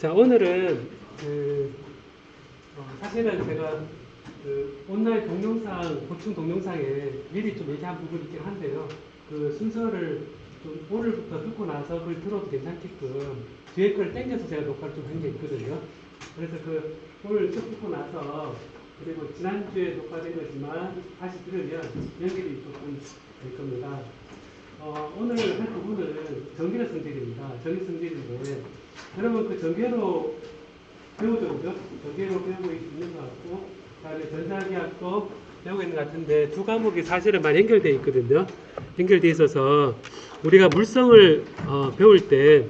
자, 오늘은 사실은 제가 온라인 동영상, 보충 동영상에 미리 좀 얘기한 부분이 있긴 한데요. 그 순서를 좀 오늘부터 듣고 나서 그걸 들어도 괜찮게끔 뒤에 걸 땡겨서 제가 녹화를 좀 한 게 있거든요. 그래서 오늘 쭉 듣고 나서 그리고 지난주에 녹화된 거지만 다시 들으면 연결이 조금 될 겁니다. 오늘 할 부분은 전기력 성질입니다. 전기 성질인데 여러분 그 전개로 배우죠, 그죠? 전개로 배우고 있는 것 같고, 그다음에 전자기학도 배우고 있는 것 같은데 두 과목이 사실은 많이 연결되어 있거든요. 연결되어 있어서 우리가 물성을 배울 때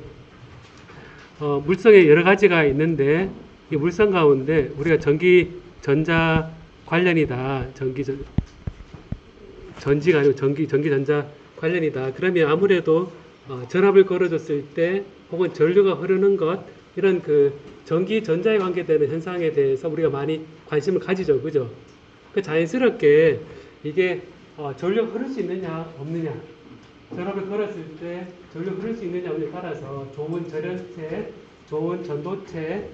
물성에 여러 가지가 있는데 이 물성 가운데 우리가 전기 전자 관련이다, 전지가 아니고 전기 전자 관련이다. 그러면 아무래도 전압을 걸어줬을 때 혹은 전류가 흐르는 것, 이런 그 전기 전자에 관계되는 현상에 대해서 우리가 많이 관심을 가지죠, 그죠? 그 자연스럽게 이게 전류가 흐를 수 있느냐 없느냐, 전압을 걸었을 때 전류 흐를 수 있느냐에 따라서 좋은 절연체, 좋은 전도체,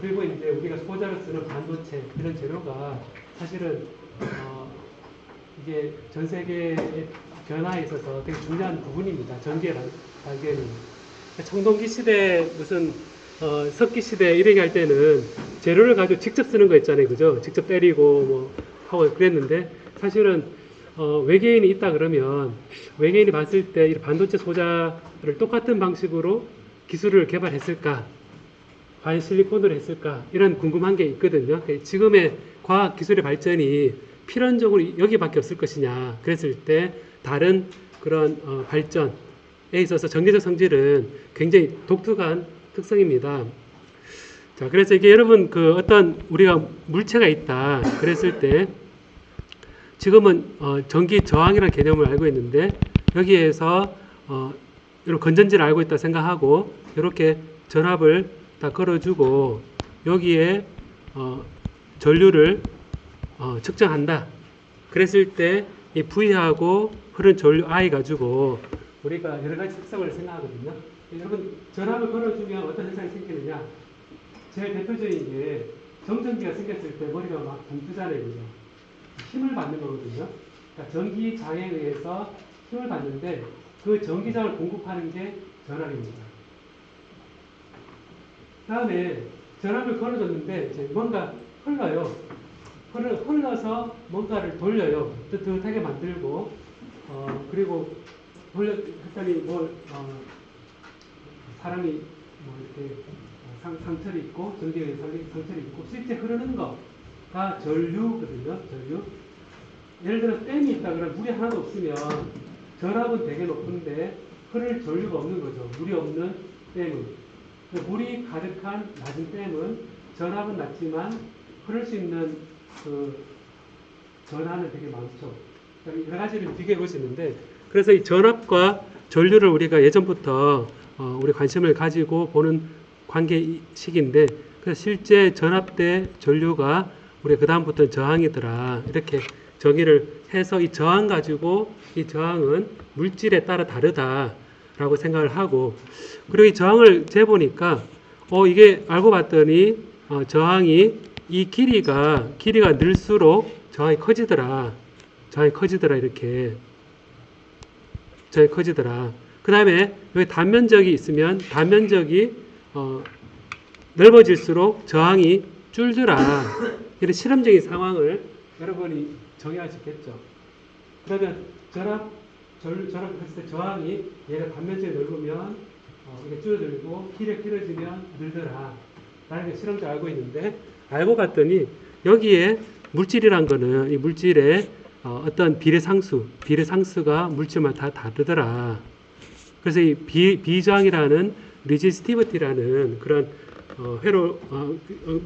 그리고 이제 우리가 소자로 쓰는 반도체, 이런 재료가 사실은 이게 전 세계의 변화에 있어서 되게 중요한 부분입니다. 전기라는 단계는. 청동기 시대, 무슨 석기 시대 이렇게 할 때는 재료를 가지고 직접 쓰는 거 있잖아요, 그죠? 직접 때리고 뭐 하고 그랬는데, 사실은 외계인이 있다 그러면 외계인이 봤을 때 이 반도체 소자를 똑같은 방식으로 기술을 개발했을까, 과연 실리콘으로 했을까, 이런 궁금한 게 있거든요. 지금의 과학 기술의 발전이 필연적으로 여기밖에 없을 것이냐, 그랬을 때 다른 그런 발전에 있어서 전기적 성질은 굉장히 독특한 특성입니다. 자, 그래서 이게 여러분 어떤 우리가 물체가 있다 그랬을 때 지금은 전기 저항이라는 개념을 알고 있는데, 여기에서 이런 건전지를 알고 있다 생각하고 이렇게 전압을 다 걸어주고 여기에 전류를 측정한다 그랬을 때 이 V하고 흐른 전류 I 가지고 우리가 여러 가지 특성을 생각하거든요. 여러분, 전압을 걸어주면 어떤 현상이 생기느냐, 제일 대표적인 게 정전기가 생겼을 때 머리가 막 붕 뜨잖아요, 그죠? 힘을 받는 거거든요. 그러니까 전기장에 의해서 힘을 받는데 그 전기장을 공급하는 게 전압입니다. 다음에 전압을 걸어줬는데 이제 뭔가 흘러요. 흘러서 뭔가를 돌려요. 뜨뜻하게 만들고, 그리고 했더니 사람이 이렇게 상처를 입고, 전기에 상처를 입고, 실제 흐르는 거가 전류거든요, 전류. 예를 들어서 댐이 있다 그러면 물이 하나도 없으면 전압은 되게 높은데 흐를 전류가 없는 거죠. 물이 없는 댐은. 물이 가득한 낮은 댐은 전압은 낮지만 흐를 수 있는 전하는 되게 많죠. 여러 가지를 비교해 볼 수 있는데, 그래서 이 전압과 전류를 우리가 예전부터 우리 관심을 가지고 보는 관계식인데, 그래서 실제 전압 대 전류가 우리가 그 다음부터 저항이더라 이렇게 정의를 해서 이 저항 가지고 이 저항은 물질에 따라 다르다라고 생각을 하고, 그리고 이 저항을 재보니까 이게 알고 봤더니 저항이 이 길이가 늘수록 저항이 커지더라. 이렇게. 저항이 커지더라. 그 다음에 여기 단면적이 있으면 단면적이 넓어질수록 저항이 줄더라. 이런 실험적인 상황을 여러분이 정의할 수 있겠죠. 그러면 전압 했을 때 저항이 얘가 단면적이 넓으면 이게 줄어들고 길이 길어지면 늘더라. 라는 게 실험적으로 알고 있는데, 알고 봤더니 여기에 물질이란 거는 이 물질의 어떤 비례상수가 물질마다 다 다르더라. 그래서 이 비저항이라는 resistivity라는 그런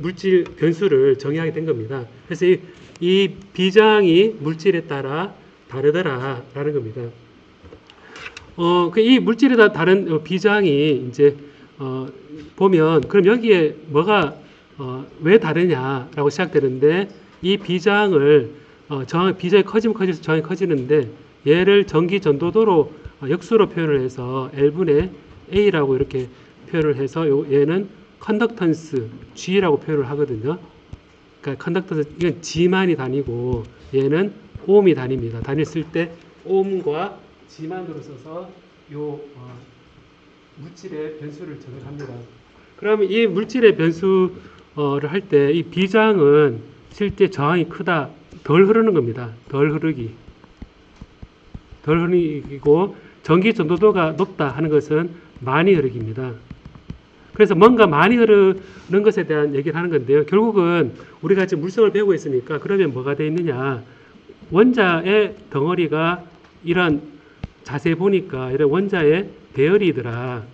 물질 변수를 정의하게 된 겁니다. 그래서 이 비저항이 물질에 따라 다르더라라는 겁니다. 이 물질에 따라 다른 비저항이 이제 보면 그럼 여기에 뭐가 왜 다르냐라고 시작되는데, 이 비저항을 비저항이 커지면 커질수록 저항이 커지는데, 얘를 전기 전도도로 역수로 표현을 해서 L분의 A라고 이렇게 표현을 해서 얘는 컨덕턴스 G라고 표현을 하거든요. 그러니까 컨덕턴스 이건 G만이 다니고 얘는 ohm이 다닙니다. 단위를 쓸 때 ohm과 G만으로 써서 요 물질의 변수를 적용합니다. 그러면 이 물질의 변수를 할 때 이 비저항은 실제 저항이 크다, 덜 흐르는 겁니다. 덜 흐르기고 전기 전도도가 높다 하는 것은 많이 흐르기입니다. 그래서 뭔가 많이 흐르는 것에 대한 얘기를 하는 건데요. 결국은 우리가 지금 물성을 배우고 있으니까 그러면 뭐가 되어 있느냐. 원자의 덩어리가 이런 자세히 보니까 이런 원자의 배열이더라.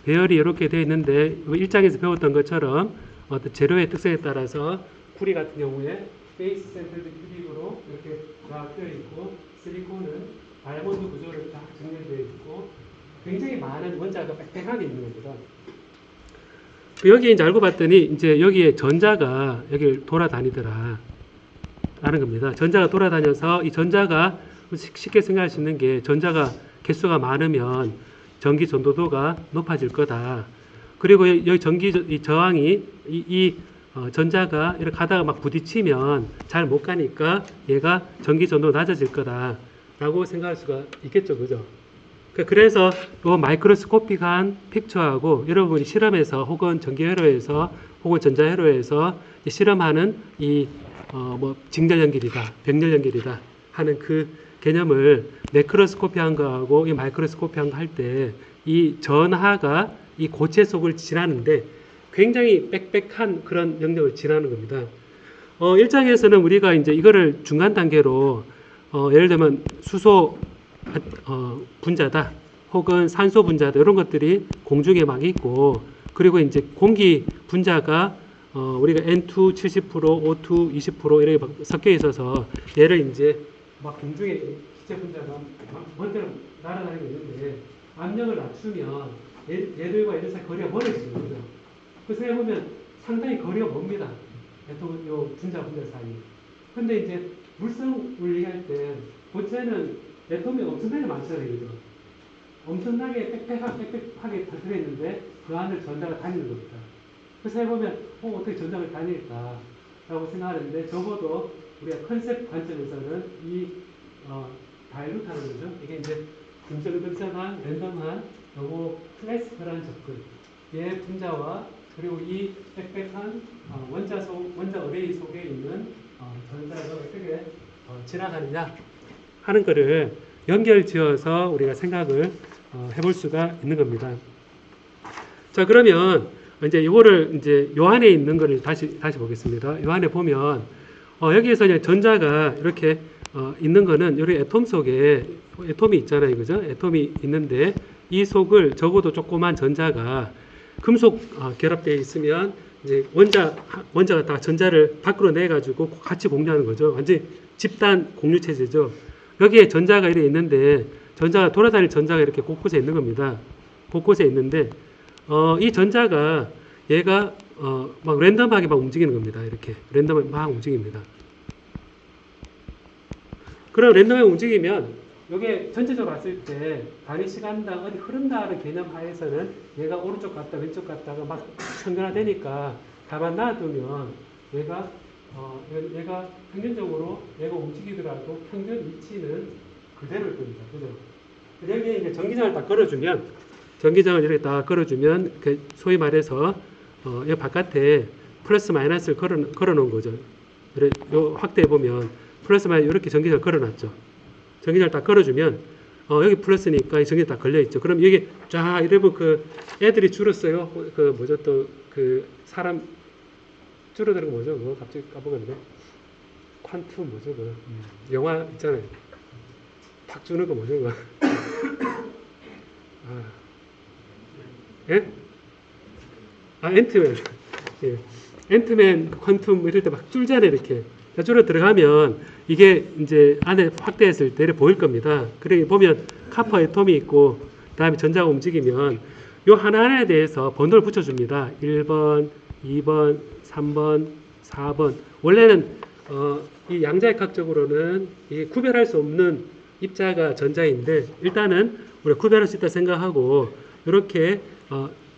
배열이 이렇게 되어 있는데 1장에서 배웠던 것처럼 어떤 재료의 특성에 따라서 구리 같은 경우에 베이스 센터드 큐빅으로 이렇게 다 되어 있고 실리콘은 다이아몬드 구조를 다 정렬되어 있고 굉장히 많은 원자가 빽빽하게 있는 겁니다. 여기 이제 알고 봤더니 이제 여기에 전자가 여기를 돌아다니더라 라는 겁니다. 전자가 돌아다녀서 이 전자가 쉽게 생각할 수 있는 게 전자가 개수가 많으면 전기 전도도가 높아질 거다. 그리고 여기 이 저항이 전자가 이렇게 가다가 막 부딪히면 잘 못 가니까 얘가 전기 전도가 낮아질 거다 라고 생각할 수가 있겠죠. 그죠? 그래서 이 마이크로스코픽한 픽처하고 여러분이 실험에서 혹은 전기회로에서 혹은 전자회로에서 실험하는 직렬 연결이다, 백렬 연결이다 하는 그 개념을 매크로스코피한 거하고 이 마이크로스코피한 거 할 때 이 전하가 이 고체 속을 지나는데 굉장히 빽빽한 그런 영역을 지나는 겁니다. 1장에서는 우리가 이제 이거를 중간 단계로 예를 들면 수소 분자다 혹은 산소 분자다 이런 것들이 공중에 막 있고 그리고 이제 공기 분자가 우리가 N2 70%, O2 20% 이렇게 막 섞여 있어서 얘를 이제 막 공중에 기체 분자가 막 먼데로 날아다니고 있는데 압력을 낮추면 얘들과 얘들 사이 거리가 멀어지는 거죠. 그래서 해보면 상당히 거리가 멉니다. 요 분자 사이. 근데 이제 물성을 얘기할 때 고체는 애톰이 엄청나게 많잖아요. 그죠? 엄청나게 빽빽하게 다 들어있는데 그 안을 전자가 다니는 겁니다. 그래서 해보면 어떻게 전자가 다닐까 라고 생각하는데 적어도 우리가 컨셉 관점에서는 이 다일루트하는 거죠. 이게 이제 근접한 랜덤한 요거 클래시컬한 접근 얘 분자와 그리고 이 빽빽한 원자 어레이 속에 있는 전자가 어떻게 지나가느냐 하는 거를 연결지어서 우리가 생각을 해볼 수가 있는 겁니다. 자, 그러면 이제 이거를 이제 요 안에 있는 거를 다시 보겠습니다. 요 안에 보면 여기에서 이제 전자가 이렇게 있는 거는 여기 애톰 속에 애톰이 있잖아요, 그죠? 애톰이 있는데 이 속을 적어도 조그만 전자가 금속 결합되어 있으면 이제 원자가 다 전자를 밖으로 내 가지고 같이 공유하는 거죠. 완전 집단 공유 체제죠. 여기에 전자가 이렇게 있는데 전자가 돌아다닐 전자가 이렇게 곳곳에 있는 겁니다. 곳곳에 있는데 이 전자가 얘가 막 랜덤하게 막 움직이는 겁니다. 이렇게 랜덤하게 막 움직입니다. 그럼 랜덤하게 움직이면 이게 전체적으로 봤을 때 단위 시간당 어디 흐른다는 개념 하에서는 얘가 오른쪽 갔다 왼쪽 갔다가 막 편변화되니까 가만 놔두면 얘가 평균적으로 얘가 움직이더라도 평균 위치는 그대로일 겁니다. 그죠? 여기에 이제 전기장을 딱 걸어주면 전기장을 이렇게 딱 걸어주면 소위 말해서 이 바깥에 플러스 마이너스를 걸어 놓은 거죠. 그래 요 확대해 보면 플러스 마이너스 이렇게 전기장을 걸어놨죠. 전기장을 딱 걸어주면 여기 플러스니까 이 전기장 딱 걸려 있죠. 그럼 여기 쫙 이러면 그 애들이 줄었어요. 그 뭐죠 또 그 사람 줄어드는 거 뭐죠? 그거 갑자기 까먹었네. 퀀텀 뭐죠? 그 영화 있잖아요. 탁 주는 거 뭐죠? 그거? 예? 앤트맨. 예. 앤트맨 퀀텀 이럴 때 막 줄잖아요, 이렇게. 줄어 들어가면 이게 이제 안에 확대했을 때 보일 겁니다. 그래 보면 카퍼 애톰이 있고 그다음에 전자가 움직이면 요 하나하나에 대해서 번호를 붙여줍니다. 1번, 2번, 3번, 4번. 원래는 이 양자역학적으로는 이 구별할 수 없는 입자가 전자인데 일단은 우리가 구별할 수 있다 생각하고 이렇게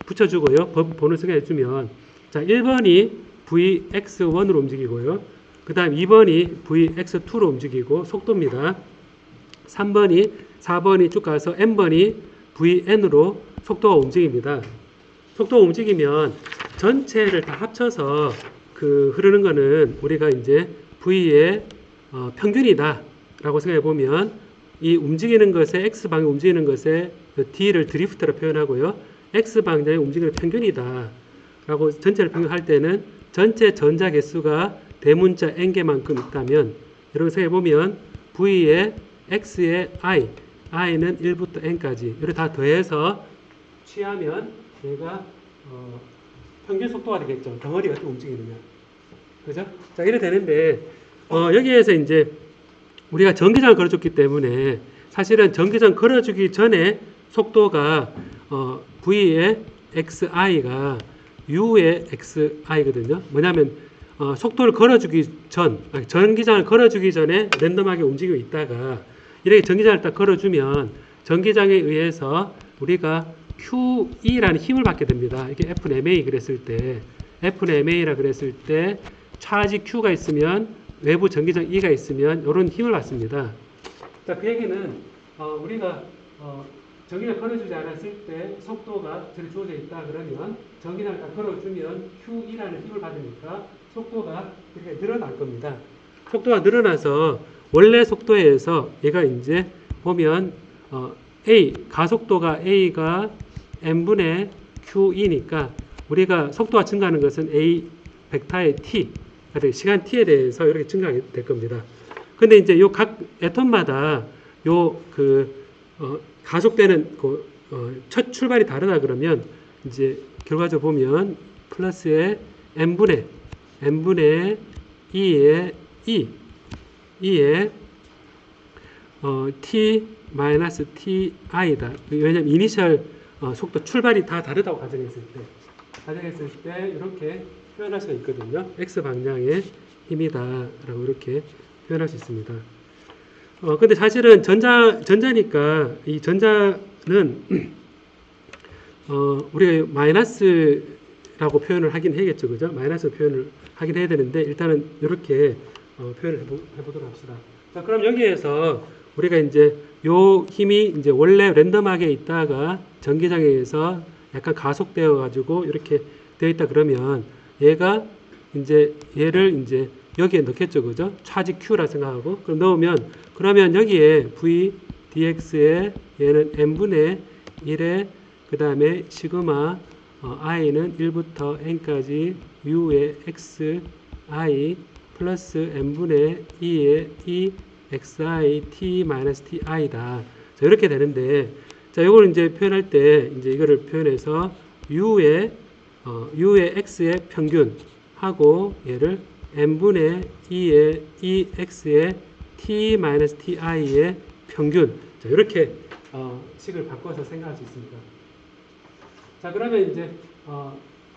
붙여주고요. 번호 생각해주면 자 1번이 Vx1으로 움직이고요. 그 다음 2번이 Vx2로 움직이고 속도입니다. 3번이 4번이 쭉 가서 n번이 Vn으로 속도가 움직입니다. 속도가 움직이면 전체를 다 합쳐서 그 흐르는 거는 우리가 이제 V의 평균이다 라고 생각해 보면 이 움직이는 것에 X방향 움직이는 것에 D를 드리프트로 표현하고요. X방향의 움직이는 평균이다 라고 전체를 평균할 때는 전체 전자 개수가 대문자 n개만큼 있다면 여러분 생각해 보면 V의 X의 I는 1부터 N까지 이렇게 다 더해서 취하면 얘가 평균 속도가 되겠죠. 덩어리가 또 움직이느냐. 그죠? 자, 이래 되는데, 여기에서 이제 우리가 전기장을 걸어줬기 때문에 사실은 전기장 걸어주기 전에 속도가, V의 XI가 U의 XI거든요. 뭐냐면, 속도를 걸어주기 전기장을 걸어주기 전에 랜덤하게 움직이고 있다가, 이렇게 전기장을 딱 걸어주면 전기장에 의해서 우리가 QE라는 힘을 받게 됩니다. 이게 FMA 그랬을 때, FMA라 그랬을 때, 차지 Q가 있으면, 외부 전기장 E가 있으면, 이런 힘을 받습니다. 자, 그 얘기는, 우리가, 전기를 걸어주지 않았을 때, 속도가 저리 주어져 있다 그러면, 전기장을 딱 걸어주면, QE라는 힘을 받으니까, 속도가 이렇게 늘어날 겁니다. 속도가 늘어나서, 원래 속도에서, 얘가 이제, 보면, A, 가속도가 A가 n분의 qe니까 우리가 속도가 증가하는 것은 a 벡터의 t, 시간 t에 대해서 이렇게 증가하게 될 겁니다. 근데 이제 요 각 애톰마다 요 가속되는 첫 출발이 다르다 그러면 이제 결과적으로 보면 플러스의 n분의 e의 t 마이너스 ti다. 왜냐면 이니셜 속도 출발이 다 다르다고 가정했을 때 이렇게 표현할 수가 있거든요. x 방향의 힘이다라고 이렇게 표현할 수 있습니다. 근데 사실은 전자니까 이 전자는 우리가 마이너스라고 표현을 하긴 해야겠죠, 그죠? 마이너스 표현을 하긴 해야 되는데 일단은 이렇게 표현을 해보도록 합시다. 자, 그럼 여기에서 우리가 이제 요 힘이 이제 원래 랜덤하게 있다가 전기장에 의해서 약간 가속되어 가지고 이렇게 되어 있다 그러면 얘가 이제 얘를 이제 여기에 넣겠죠, 그죠? 차지 Q라 생각하고 그럼 넣으면 그러면 여기에 V dx에 얘는 n분의 1에 그 다음에 시그마 i는 1부터 n까지 u의 x i 플러스 n분의 2의 e xi t-ti다. 자, 이렇게 되는데, 자, 이걸 이제 표현할 때, 이제 이거를 표현해서 u의 x의 평균하고 얘를 n분의 2의 ex의 t-ti의 평균. 자, 이렇게 식을 바꿔서 생각할 수 있습니다. 자, 그러면 이제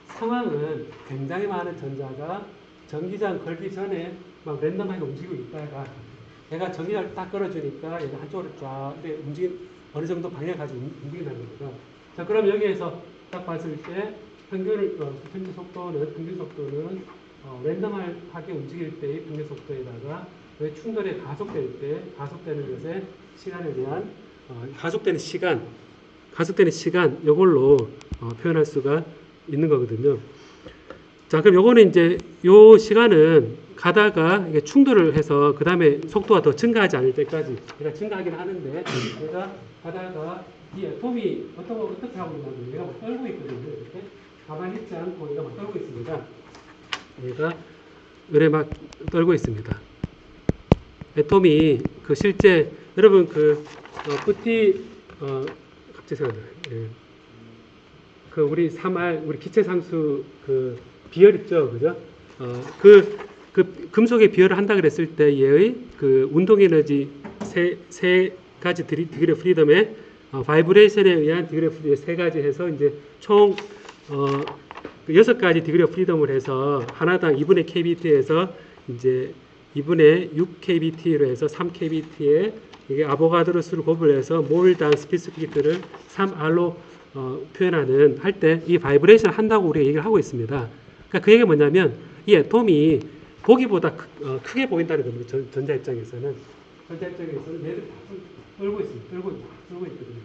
상황은 굉장히 많은 전자가 전기장 걸기 전에 막 랜덤하게 움직이고 있다가 얘가 전기장을 딱 걸어주니까 얘가 한쪽으로 쫙 어느 정도 방향 가지고 움직인다는 겁니다. 자, 그럼 여기에서 딱 봤을 때 평균 속도는 랜덤하게 움직일 때의 평균 속도에다가 왜 충돌에 가속될 때 가속되는 것에 시간에 대한 가속되는 시간 이걸로 표현할 수가 있는 거거든요. 자, 그럼 요거는 이제 요 시간은 가다가 이게 충돌을 해서 그 다음에 속도가 더 증가하지 않을 때까지 얘가 증가하긴 하는데 얘가 가다가 이 애톰이 어떻게 하고 있냐면 얘가 막 떨고 있거든요. 이렇게 가만히 있지 않고 얘가 막 떨고 있습니다. 얘가 이래 막 떨고 있습니다. 애톰이 실제 여러분 푸티 갑자기 생각나요. 예. 우리 3R 우리 기체상수 비열 있죠, 그죠? 금속의 비열을 한다 그랬을 때 얘의 운동 에너지 세 가지 디그리 오브 프리덤의 바이브레이션에 의한 디그리 오브 프리덤 세 가지 해서 이제 총 6가지 디그리 오브 프리덤을 해서 하나당 2분의 kbt에서 이제 2분의 6kbt로 해서 3kbt에 이게 아보가드로 수를 곱을 해서 몰당 스피시피티를 3R로 표현하는 할 때 이 바이브레이션 한다고 우리가 얘기를 하고 있습니다. 그러니까 그 얘기가 뭐냐면 이 애톰이 보기보다 크게 보인다는 겁니다. 전자 입장에서는. 전자 입장에서는 얘들 다 떨고 있습니다. 떨고 있거든요.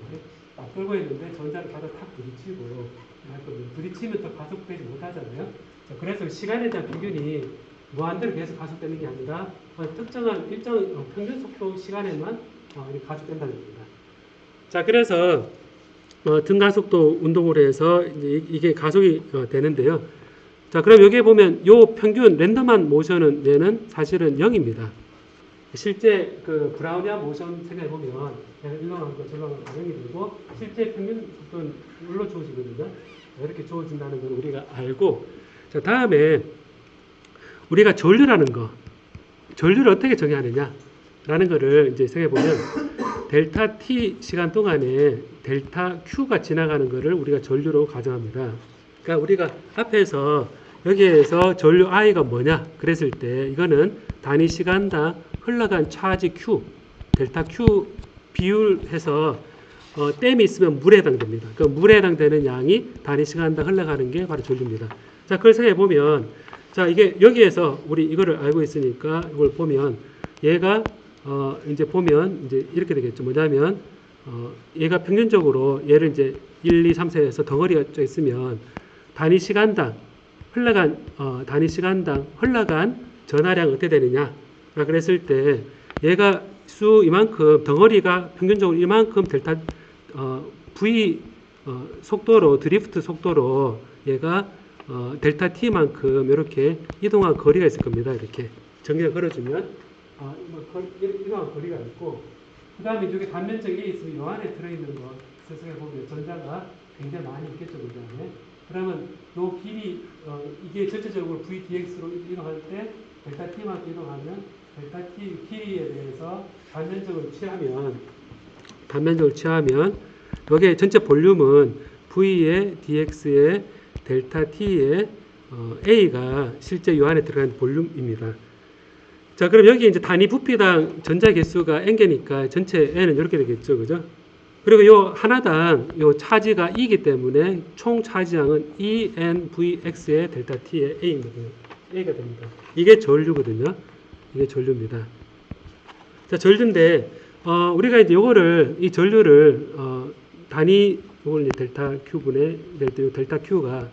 떨고 있는데 전자를 가다 탁 부딪히고 할 겁니다. 부딪히면 더 가속되지 못하잖아요. 자, 그래서 시간에 대한 평균이 무한대로 계속 가속되는 게 아니라 특정한 일정 평균 속도 시간에만 가속된다는 겁니다. 자, 그래서 등가속도 운동으로 해서 이게 가속이 되는데요. 자, 그럼 여기에 보면 요 평균 랜덤한 모션은 얘는 사실은 0입니다. 실제 그 브라우니안 모션 생각해 보면 일로 가는 거 절로 가는 거 0이 되고 실제 평균 속도는 물로 주어지거든요. 이렇게 주어진다는 걸 우리가 알고, 자, 다음에 우리가 전류라는 거, 전류를 어떻게 정의하느냐 라는 거를 이제 생각해 보면 델타 t 시간 동안에 델타 q가 지나가는 거를 우리가 전류로 가정합니다. 그러니까 우리가 앞에서 여기에서 전류 i가 뭐냐 그랬을 때 이거는 단위 시간당 흘러간 차지 q, 델타 q 비율해서 댐이 있으면 물에 해당됩니다. 그 물에 해당되는 양이 단위 시간당 흘러가는 게 바로 전류입니다. 자, 그걸 생각해 보면, 자, 이게 여기에서 우리 이거를 알고 있으니까 이걸 보면 얘가 이제 보면 이제 이렇게 되겠죠. 뭐냐면 얘가 평균적으로 얘를 이제 1, 2, 3, 4에서 덩어리가 져 있으면 단위 시간당 흘러간 전하량 어떻게 되느냐? 그랬을 때 얘가 수 이만큼 덩어리가 평균적으로 이만큼 델타 v 속도로 드리프트 속도로 얘가 델타 t만큼 이렇게 이동한 거리가 있을 겁니다. 이렇게 정리를 걸어주면 이동한 거리가 있고, 그 다음에 이쪽에 단면적 A 있으면 이 안에 들어있는 거 세상에 보면 전자가 굉장히 많이 있겠죠. 그 다음에 그러면 요 길이 이게 전체적으로 VDX로 이동할 때 델타 t만큼 이동하면 델타 t 길이에 대해서 단면적으로 취하면 여기에 전체 볼륨은 V의 dx의 델타 t의 A가 실제 이 안에 들어간 볼륨입니다. 자, 그럼 여기 이제 단위 부피당 전자 개수가 n개니까 전체 n은 이렇게 되겠죠. 그죠? 그리고 요 하나당 요 차지가 E이기 때문에 총 차지량은 ENVX의 델타 t의 A가 됩니다. 이게 전류거든요. 이게 전류입니다. 자, 전류인데 우리가 이제 이 전류를 단위 요걸 이제 델타 Q분의 델타 Q가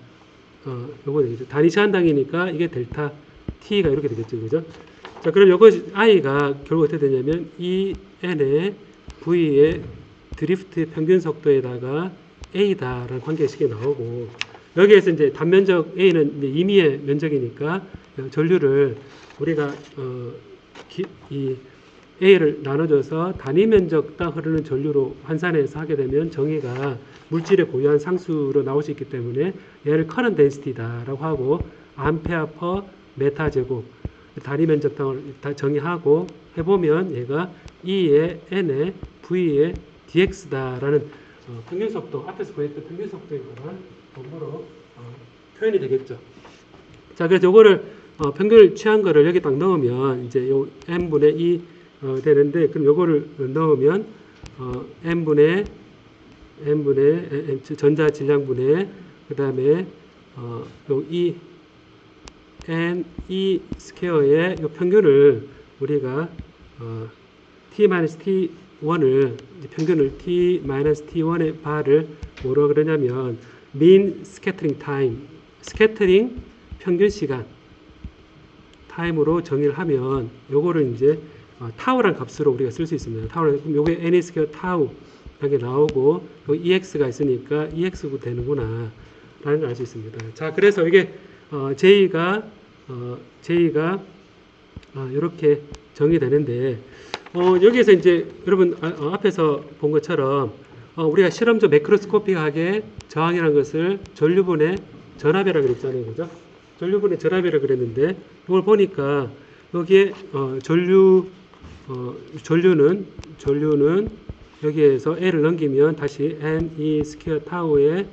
요거 되겠죠. 단위 시간당이니까 이게 델타 T가 이렇게 되겠죠. 그죠? 자, 그럼 요거 I가 결국 어떻게 되냐면 EN의 V의 드리프트 평균 속도에다가 A다라는 관계식이 나오고, 여기에서 이제 단면적 A는 이제 임의의 면적이니까 전류를 우리가 이 A를 나눠줘서 단위 면적당 흐르는 전류로 환산해서 하게 되면 정의가 물질의 고유한 상수로 나올 수 있기 때문에 얘를 커런트 덴시티다라고 하고, 암페어 퍼 메타 제곱 단위 면적당을 정의하고 해보면 얘가 E의 N의 V의 dx다라는 평균 속도, 앞에서 보였던 평균 속도에 관한 정보로 표현이 되겠죠. 자, 그래서 요거를 평균을 취한 거를 여기 딱 넣으면 이제 요 n분의 2 되는데, 그럼 요거를 넣으면 n분의 전자 질량분의 그 다음에 요 n 스퀘어의 요 평균을 우리가 t-t1을 평균을 t-t1의 바를 뭐라고 그러냐면 mean scattering time, 스캐터링 평균 시간 타임으로 정의를 하면 요거를 이제 타우란 값으로 우리가 쓸 수 있습니다. 타우란, 그럼 요게 n 스퀘어 타우 이렇게 나오고 여기 ex가 있으니까 ex가 되는구나 라는 걸 알 수 있습니다. 자, 그래서 이게 J가 이렇게 정의되는데, 여기에서 이제 여러분 앞에서 본 것처럼 우리가 실험적 매크로스코픽하게 저항이라는 것을 전류분의 전압이라고 그랬잖아요. 그죠? 전류분의 전압이라고 그랬는데, 이걸 보니까 여기에 전류는 여기에서 L을 넘기면 다시 NE 스퀘어 타우의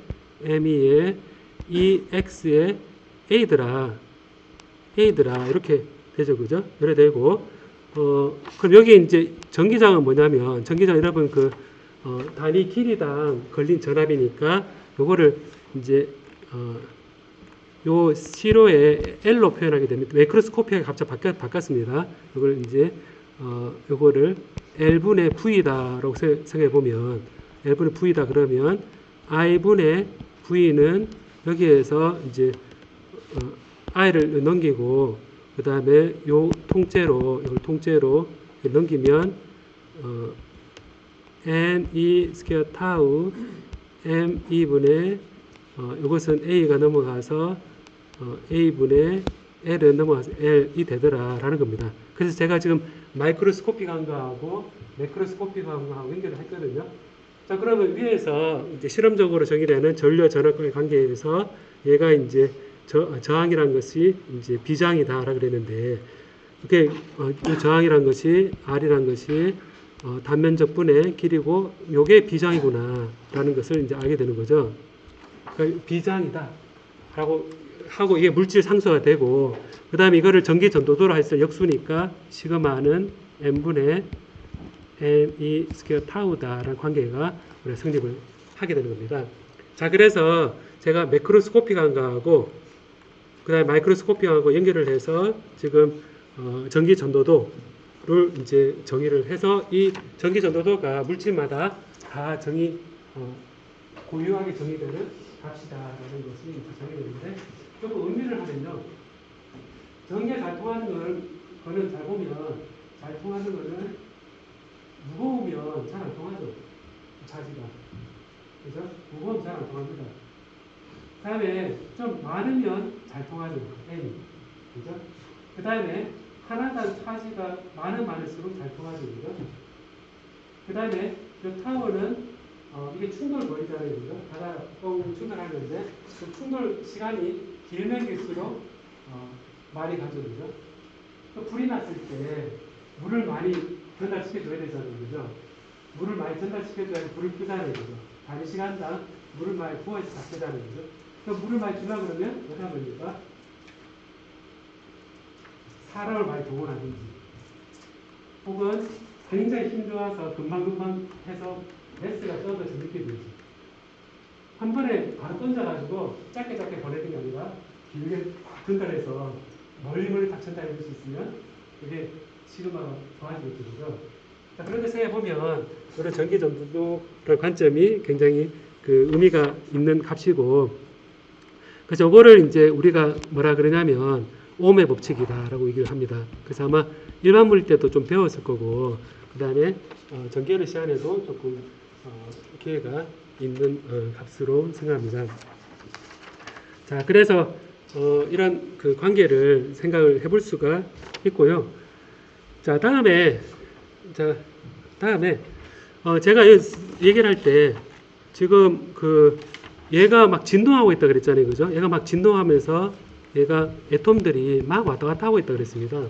ME의 EX의 A더라 이렇게 되죠. 그죠? 이래 되고, 그럼 여기 이제 전기장은 뭐냐면, 전기장 여러분 단위 길이당 걸린 전압이니까 요거를 이제 요 C로에 L로 표현하게 됩니다. 매크로스코피아가 갑자기 바뀌었습니다. 이걸 이제 요거를 L분의 V다라고 생각해 보면 L분의 V다 그러면 I분의 V는 여기에서 이제 I를 넘기고 그 다음에 요 통째로 이걸 통째로 넘기면 N2 스퀘어 타우 M2분의 이것은 A가 넘어가서 A분의 L은 넘어가서 L이 되더라라는 겁니다. 그래서 제가 지금 마이크로스코픽 한 거하고 매크로스코픽 한 거하고 연결을 했거든요. 자, 그러면 위에서 이제 실험적으로 정의되는 전류 전압과의 관계에서 얘가 이제 저항이라는 것이 이제 비저항이다라고 그랬는데, 이게 이 저항이라는 것이 R이라는 것이 단면적 분의 길이고, 요게 비저항이구나라는 것을 이제 알게 되는 거죠. 그러니까 비저항이다라고 하고 이게 물질 상수가 되고, 그 다음에 이거를 전기 전도도로 했을 때 역수니까 시그마는 n분의 n2 스퀘어 타우다라는 관계가 우리가 성립을 하게 되는 겁니다. 자, 그래서 제가 매크로스코픽한 거하고 그 다음에 마이크로스코픽하고 연결을 해서 지금 전기 전도도를 이제 정의를 해서 이 전기 전도도가 물질마다 다 고유하게 정의되는 값이다라는 것이 이제 정의되는데, 조금 의미를 하면요, 전기가 잘 통하는 거는 잘 보면 잘 통하는 거는 무거우면 잘 안 통하죠. 자지가. 그죠? 무거우면 잘 안 통합니다. 그 다음에 좀 많으면 잘 통하죠. N. 그죠? 그 다음에 하나당 차지가 많을수록 잘 통하죠. 그죠? 그 다음에 이 타워는 이게 충돌 거리잖아요. 그죠? 바다 충돌하는데 그 충돌 시간이 길면 길수록 많이 가죠. 그죠? 또 불이 났을 때 물을 많이 전달시켜줘야 되잖아요. 그죠? 물을 많이 전달시켜줘야 불을 끄잖아요. 그죠? 단시간당 물을 많이 부어서 다 끄잖아요. 그죠? 그럼 물을 많이 주려고 그러면 어떻게 하면 됩니까? 사람을 많이 동원하든지, 혹은 굉장히 힘들어서 금방금방 해서 매스가 쏟아져 느끼든지, 한 번에 바로 던져가지고 짧게 보내는 게 아니라 길게 딱 전달해서 멀리 딱 전달해 줄 수 있으면 그게 시그마가 좋아지겠죠. 자, 그런데 생각해보면 이런 전기전도도의 관점이 굉장히 그 의미가 있는 값이고, 그래서 이거를 이제 우리가 뭐라 그러냐면 옴의 법칙이다라고 얘기를 합니다. 그래서 아마 일반 물리 때도 좀 배웠을 거고, 그 다음에 전기열 시간에도 조금 기회가 있는 값으로 생각합니다. 자, 그래서 이런 그 관계를 생각을 해볼 수가 있고요. 자, 다음에 제가 얘기를 할 때 지금 얘가 막 진동하고 있다 그랬잖아요. 그죠? 얘가 막 진동하면서 얘가 애톰들이 막 왔다 갔다 하고 있다 그랬습니다.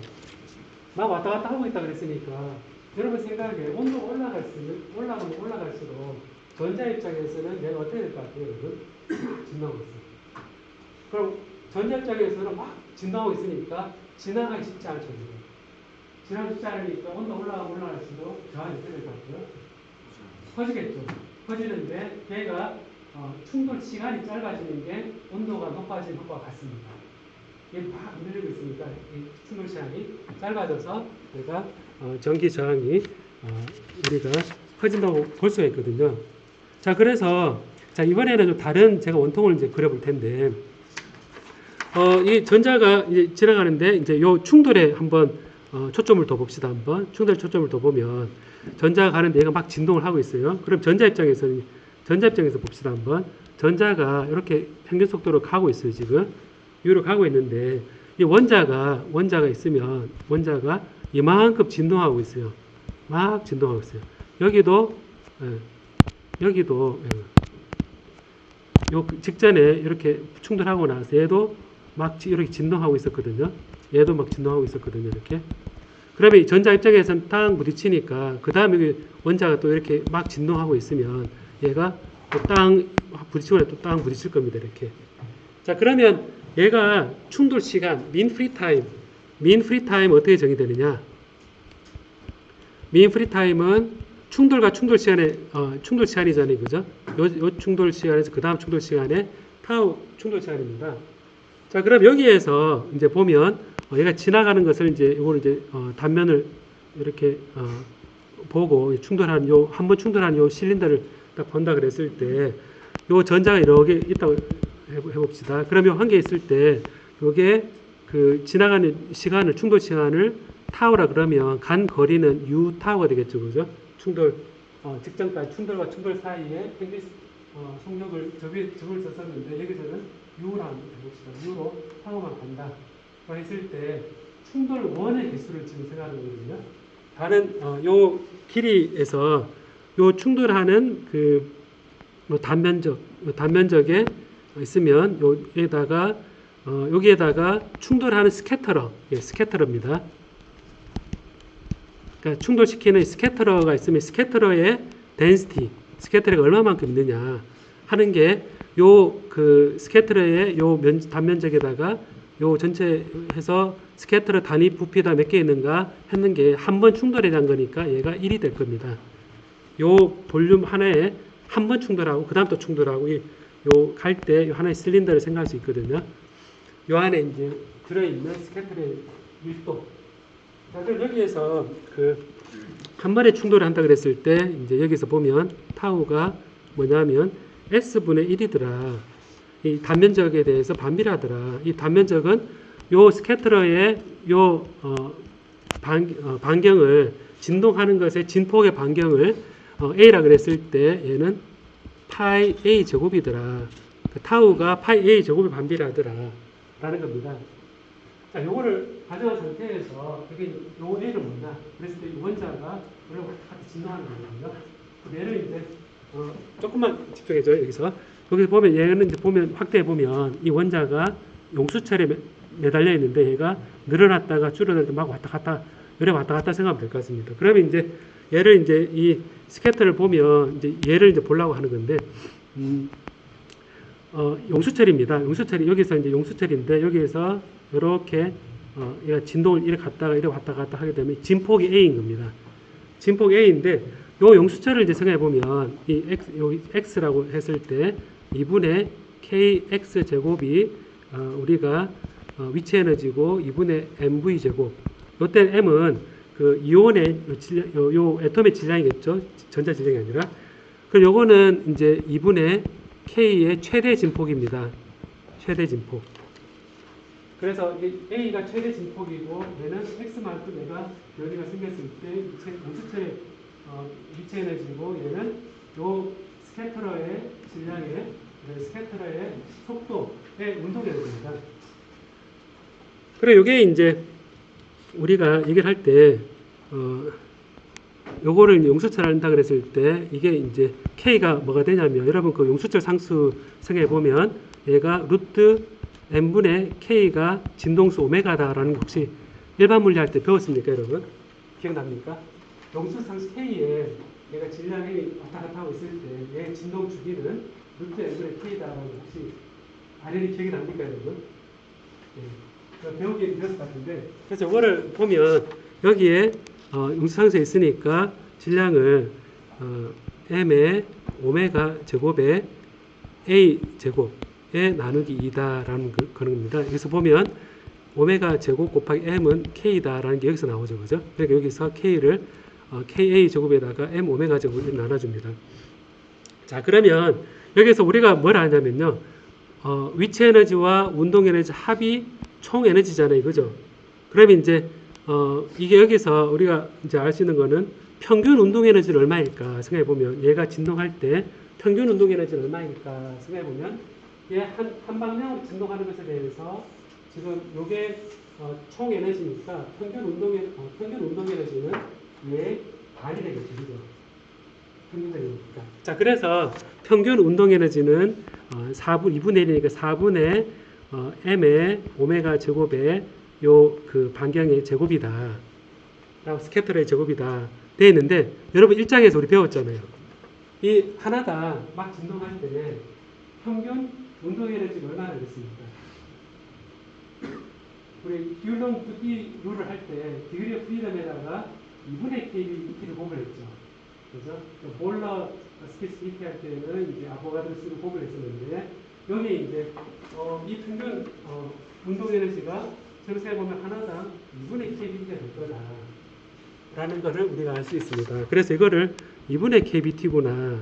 막 왔다 갔다 하고 있다 그랬으니까 여러분 생각에 온도가 올라가면 올라갈수록 전자 입장에서는 얘가 어떻게 될 것 같아요, 여러분? 진동하고 있어요. 그럼 전자 입장에서는 막 진동하고 있으니까 지나가기 쉽지 않죠. 지나가기 쉽지 않으니까 온도 올라가면 올라갈수록 저항이 어떻게 될 것 같아요? 커지겠죠. 커지는데 걔가 충돌 시간이 짧아지는 게 온도가 높아지는 효과가 같습니다. 이게 막 늘리고 있으니까 이 충돌 시간이 짧아져서 얘가 전기 저항이 우리가 커진다고 볼 수가 있거든요. 자, 그래서 이번에는 좀 다른 제가 원통을 이제 그려볼 텐데, 이 전자가 이제 지나가는데 이제 요 충돌에 한번 초점을 더 봅시다. 한번 충돌 초점을 더 보면 전자가 가는데 얘가 막 진동을 하고 있어요. 그럼 전자 입장에서 봅시다. 한번 전자가 이렇게 평균 속도로 가고 있어요. 지금 위로 가고 있는데 이 원자가 있으면 원자가 이만큼 진동하고 있어요. 막 진동하고 있어요. 여기도 요 직전에 이렇게 충돌하고 나서 얘도 막 이렇게 진동하고 있었거든요. 얘도 막 진동하고 있었거든요. 이렇게. 그러면 이 전자 입장에서는 땅 부딪히니까 그 다음에 원자가 또 이렇게 막 진동하고 있으면 얘가 또 땅 부딪히고 또 땅 부딪힐 겁니다. 이렇게. 자, 그러면 얘가 충돌 시간, mean free time 어떻게 정의되느냐? mean free time은 충돌과 충돌 시간에 충돌 시간이잖아요, 그죠? 요 충돌 시간에서 그 다음 충돌 시간에 타우 충돌 시간입니다. 자, 그럼 여기에서 이제 보면 얘가 지나가는 것을 이제 이거를 이제 단면을 이렇게 보고 충돌한 요 한 번 충돌한 요 실린더를 딱 본다 그랬을 때 요 전자가 여러 개 있다고 해봅시다. 그러면 한 개 있을 때 요게 그 지나가는 시간을 충돌 시간을 타우라 그러면 간 거리는 u 타우가 되겠죠, 그죠? 충돌 직전까지 충돌과 충돌 사이에 평균 속력을 적을 썼었는데 여기서는 u라 해봅시다. u로 타우만 간다. 그 했을 때 충돌 원의 개수를 지금 생각하는 거거든요. 다른 요 길이에서 요 충돌하는 단면적에 있으면 여기에다가 충돌하는 스캐터러입니다. 그러니까 충돌시키는 스캐터러가 있으면 스캐터러의 density, 스캐터러가 얼마만큼 있느냐 하는 게 요 그 스캐터러의 요 단면적에다가 요 전체 해서 스캐터러 단위 부피가 몇 개 있는가 했는 게 한 번 충돌에 대한 거니까 얘가 1이 될 겁니다. 요 볼륨 하나에 한 번 충돌하고 그 다음 또 충돌하고 요 갈 때 요 하나의 실린더를 생각할 수 있거든요. 요 안에 이제 들어있는 스캐터러의 밀도. 자, 그럼 여기에서 한 번에 충돌을 한다 그랬을 때 이제 여기서 보면 타우가 뭐냐면 s분의 1이더라. 이 단면적에 대해서 반비례하더라. 이 단면적은 요 스캐터러의 요 반경을 진동하는 것의 진폭의 반경을 a라 그랬을 때 얘는 파이 a 제곱이더라. 타우가 파이 a 제곱에 반비례하더라. 라는 겁니다. 자, 요거를 가정한 상태에서 여기 요 a는 뭐냐? 그랬을 때 이 원자가 그걸 같이 진동하는 거거든요. 얘를 이제 조금만 집중해줘요. 여기서 보면 얘는 이제 보면 확대해 보면 이 원자가 용수철에 매달려 있는데 얘가 늘어났다가 줄어들 때 막 왔다 갔다 생각하면 될 것 같습니다. 그러면 이제 얘를 이제 이 스캐터를 보면 이제 얘를 이제 보려고 하는 건데 용수철입니다. 용수철이 여기서 이제 용수철인데 여기에서 이렇게 얘가 진동을 이렇게 갔다가 이렇게 왔다 갔다 하게 되면 진폭이 A인 겁니다. 진폭 A인데 요 용수철을 이제 생각해 보면 이 X라고 했을 때 2분의 KX 제곱이 우리가 위치 에너지고 2분의 MV 제곱. 요때 M은 그 이온의 요 애톰의 질량이겠죠. 전자 질량이 아니라. 그럼 요거는 이제 2분의 K의 최대 진폭입니다. 최대 진폭. 그래서 A가 최대 진폭이고 얘는 X만큼 얘가 여기가 생겼을 때 용수철의 위치 에너지고 얘는 요 스캐터러의 질량의 스캐터러의 속도의 운동 에너지입니다. 그래 요게 이제 우리가 얘기를 할 때 요거를 용수철 한다 그랬을 때 이게 이제 K가 뭐가 되냐면 여러분 그 용수철 상수 생각해 보면 얘가 루트 n분의 K가 진동수 오메가다라는 거 혹시 일반 물리 할 때 배웠습니까, 여러분? 기억납니까? 용수철 상수 K에 얘가 질량이 왔다 갔다 하고 있을 때 얘 진동 주기는 루트 n분의 K다라는 거 혹시 아련히 기억이 납니까, 여러분? 네. 배우긴 배웠을 것 같은데 그래서 이거를 보면 여기에 용수상수에 있으니까 질량을 m의 오메가 제곱에 a 제곱에 나누기 2다라는 그런 겁니다. 여기서 보면 오메가 제곱 곱하기 m은 k다라는 게 여기서 나오죠, 그죠? 그러니까 여기서 k를 ka 제곱에다가 m 오메가 제곱을 나눠줍니다. 자, 그러면 여기서 우리가 뭘 하냐면요, 위치 에너지와 운동 에너지 합이 총 에너지잖아요, 그죠? 그러면 이제 이게 여기서 우리가 이제 알 수 있는 거는 평균 운동 에너지는 얼마일까 생각해 보면 얘가 진동할 때 평균 운동 에너지는 얼마일까 생각해 보면 얘 한 방향으로 진동하는 것에 대해서 지금 요게 총 에너지니까 평균 운동 에너지는 얘 반이 되겠죠, 그죠? 평균적이니까. 자, 그래서 평균 운동 에너지는 2분의 1이니까 4분의 m의 오메가 제곱의 요 그 반경의 제곱이다. 스캐터러의 제곱이다. 되어 있는데 여러분 1장에서 우리 배웠잖아요. 이 하나가 막 진동할 때 평균 운동 에너지가 얼마나 됐습니까? 우리 기울동 두기 룰을 할 때 디그리 오브 프리덤에다가 2분의 K를 곱을 했죠. 그죠? 볼러 스페시피티 할 때는 이제 아보가드로 쓰는 곱을 했었는데, 여기 이제, 이 평균, 운동 에너지가 정사해 보면 하나당 2분의 kbt가 될 거다. 라는 거를 우리가 알 수 있습니다. 그래서 이거를 2분의 kbt구나.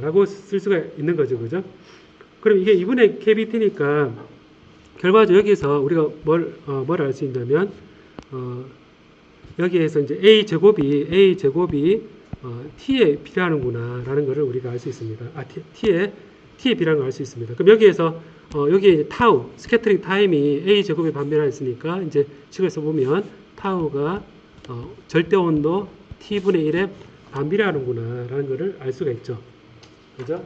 라고 쓸 수가 있는 거죠. 그죠? 그럼 이게 2분의 kbt니까, 결과적으로 여기서 우리가 뭘 알 수 있냐면, 여기에서 이제 a 제곱이 t에 비례하는구나 라는 것을 우리가 알 수 있습니다. t에 비례하는 걸 알 수 있습니다. 그럼 여기에서 여기에 타우 스캐터링 타임이 a 제곱에 반비례했으니까 이제 식을 써보면 타우가 절대 온도 t분의 1에 반비례하는구나 라는 것을 알 수가 있죠. 그죠?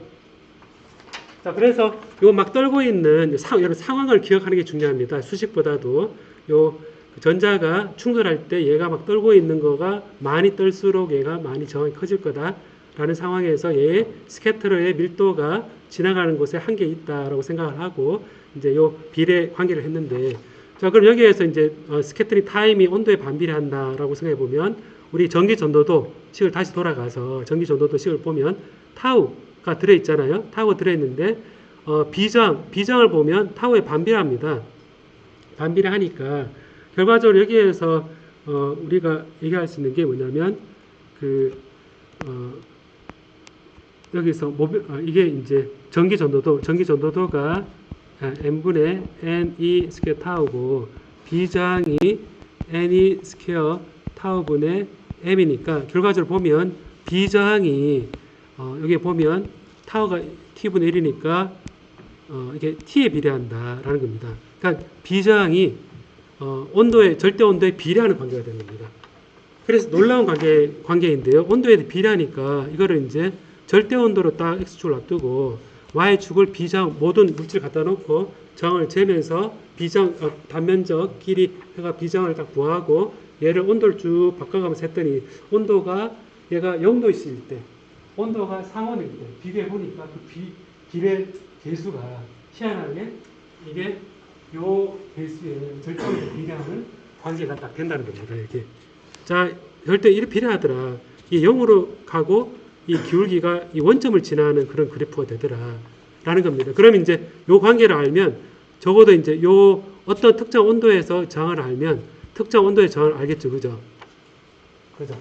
자, 그래서 요 막 떨고 있는 여러 상황을 기억하는 게 중요합니다. 수식보다도 요 전자가 충돌할 때 얘가 막 떨고 있는 거가 많이 떨수록 얘가 많이 저항이 커질 거다라는 상황에서 얘의 스캐터러의 밀도가 지나가는 곳에 한계 있다라고 생각을 하고 이제 요 비례 관계를 했는데, 자, 그럼 여기에서 이제 스캐터링 타임이 온도에 반비례한다라고 생각해 보면 우리 전기 전도도 식을 다시 돌아가서 전기 전도도 식을 보면 타우가 들어 있잖아요. 타우가 들어 있는데 비정을 보면 타우에 반비례합니다. 반비례하니까 결과적으로 여기에서 우리가 얘기할 수 있는 게 뭐냐면 여기서 이게 이제 전기 전도도가 n분의 ne 스퀘어 타우고 비장이 ne 스퀘어 타우분의 m이니까 결과적으로 보면 비저항이 여기 보면 타우가 t분의 1이니까 이게 t에 비례한다라는 겁니다. 그러니까 비저항이 절대 온도에 비례하는 관계가 되는 겁니다. 그래서 놀라운 관계인데요. 온도에 비례하니까 이거를 이제 절대 온도로 딱 x축을 놔두고 y축을 비저항 모든 물질 갖다 놓고 저항을 재면서 단면적 길이 해가 비저항을 딱 구하고 얘를 온도를 쭉 바꿔가면서 했더니 온도가 얘가 0도 있을 때 온도가 상온일 때 비례해 보니까 그 비례 계수가 희한하게 이게 요 배수의 절대로 비례하는 관계가 딱 된다는 겁니다. 이렇게. 자, 절대 이렇게 비례하더라. 이 0으로 가고 이 기울기가 이 원점을 지나는 그런 그래프가 되더라. 라는 겁니다. 그럼 이제 요 관계를 알면 적어도 이제 요 어떤 특정 온도에서 저항을 알면 특정 온도의 저항을 알겠죠. 그죠? 그죠?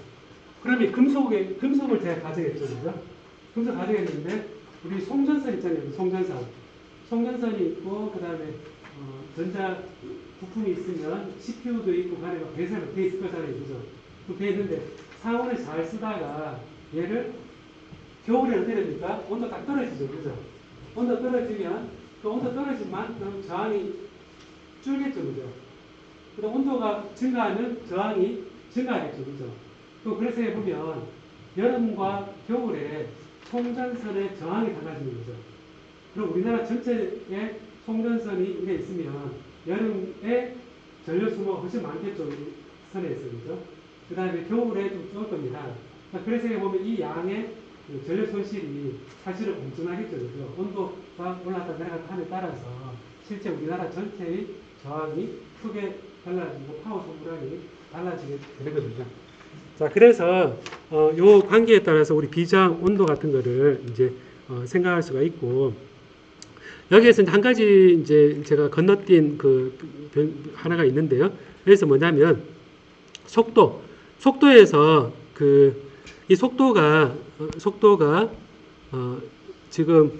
그럼 이 금속을 제가 가정했죠. 그죠? 금속 가정했는데 우리 송전선 있잖아요. 송전선이 있고 그 다음에 전자 부품이 있으면 CPU도 있고 간에 막 배선이 돼 있을 거잖아요. 그죠? 그렇게 있는데 상온을 잘 쓰다가 얘를 겨울에 어떻게 됩니까? 온도 딱 떨어지죠. 그죠? 온도 떨어지면 그 온도 떨어진 만큼 저항이 줄겠죠. 그죠? 그다음 온도가 증가하면 저항이 증가하겠죠. 그죠? 또 그래서 해보면 여름과 겨울에 송전선의 저항이 달라지는 거죠. 그럼 우리나라 전체에 송전선이 이게 있으면 여름에 전력 소모가 훨씬 많겠죠. 선에서. 그죠? 그 다음에 겨울에 좀 적을 겁니다. 그래서 보면 이 양의 전력 손실이 사실은 엄청나겠죠. 그죠? 온도가 올라갔다 내려갔다 함에 따라서 실제 우리나라 전체의 저항이 크게 달라지고 파워 소모량이 달라지게 되는 겁니다. 자, 그래서 요 관계에 따라서 우리 비저항 온도 같은 거를 이제 생각할 수가 있고, 여기에서 한 가지 이제 제가 건너뛴 하나가 있는데요. 여기서 뭐냐면 속도에서 이 속도가 지금